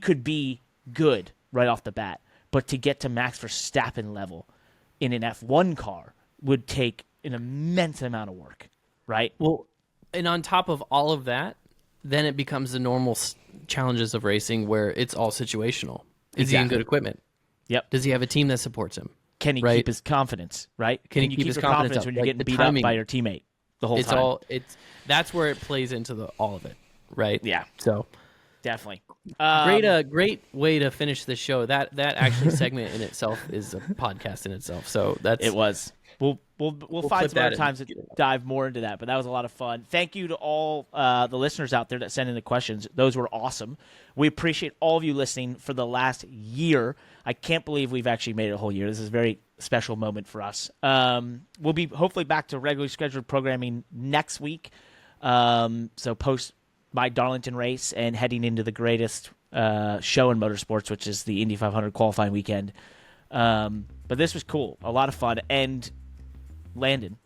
B: could be good right off the bat, but to get to Max Verstappen level in an F1 car would take an immense amount of work, right?
C: Well, and on top of all of that, then it becomes the normal challenges of racing where it's all situational. Is he in good equipment?
B: Yep.
C: Does he have a team that supports him?
B: Can he keep his confidence, right?
C: Can he
B: you
C: keep his confidence
B: when
C: up?
B: you're
C: Like,
B: getting
C: the
B: beat
C: timing,
B: up by your teammate the whole time?
C: That's where it plays into all of it, right?
B: Yeah.
C: So
B: definitely.
C: Great way to finish the show. That actually segment in itself is a podcast in itself. So
B: it was. We'll find some other times to
C: and
B: dive more into that, but that was a lot of fun. Thank you to all the listeners out there that sent in the questions. Those were awesome. We appreciate all of you listening for the last year. I can't believe we've actually made it a whole year. This is a very special moment for us. We'll be hopefully back to regularly scheduled programming next week. So post my Darlington race and heading into the greatest show in motorsports, which is the Indy 500 qualifying weekend. But this was cool, a lot of fun. And Landon,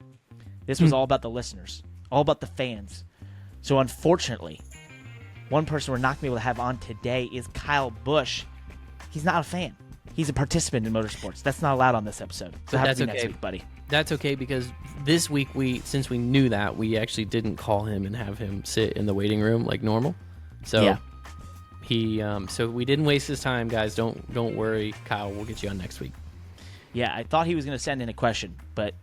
B: this was all about the listeners, all about the fans. So unfortunately, one person we're not going to be able to have on today is Kyle Busch. He's not a fan. He's a participant in motorsports. That's not allowed on this episode. So have to be next week, buddy.
C: That's okay, because this week since we knew that, we actually didn't call him and have him sit in the waiting room like normal. So
B: yeah.
C: So we didn't waste his time, guys. Don't worry, Kyle. We'll get you on next week.
B: Yeah, I thought he was going to send in a question, but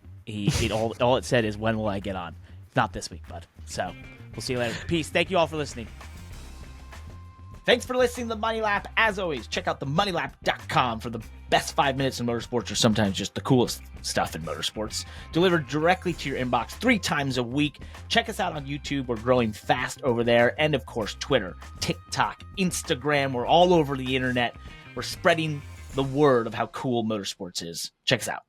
B: all it said is, when will I get on? Not this week, bud. So we'll see you later. Peace. Thank you all for listening. Thanks for listening to The Money Lap. As always, check out themoneylap.com for the best 5 minutes in motorsports, or sometimes just the coolest stuff in motorsports, delivered directly to your inbox 3 times a week. Check us out on YouTube. We're growing fast over there. And, of course, Twitter, TikTok, Instagram. We're all over the internet. We're spreading the word of how cool motorsports is. Check us out.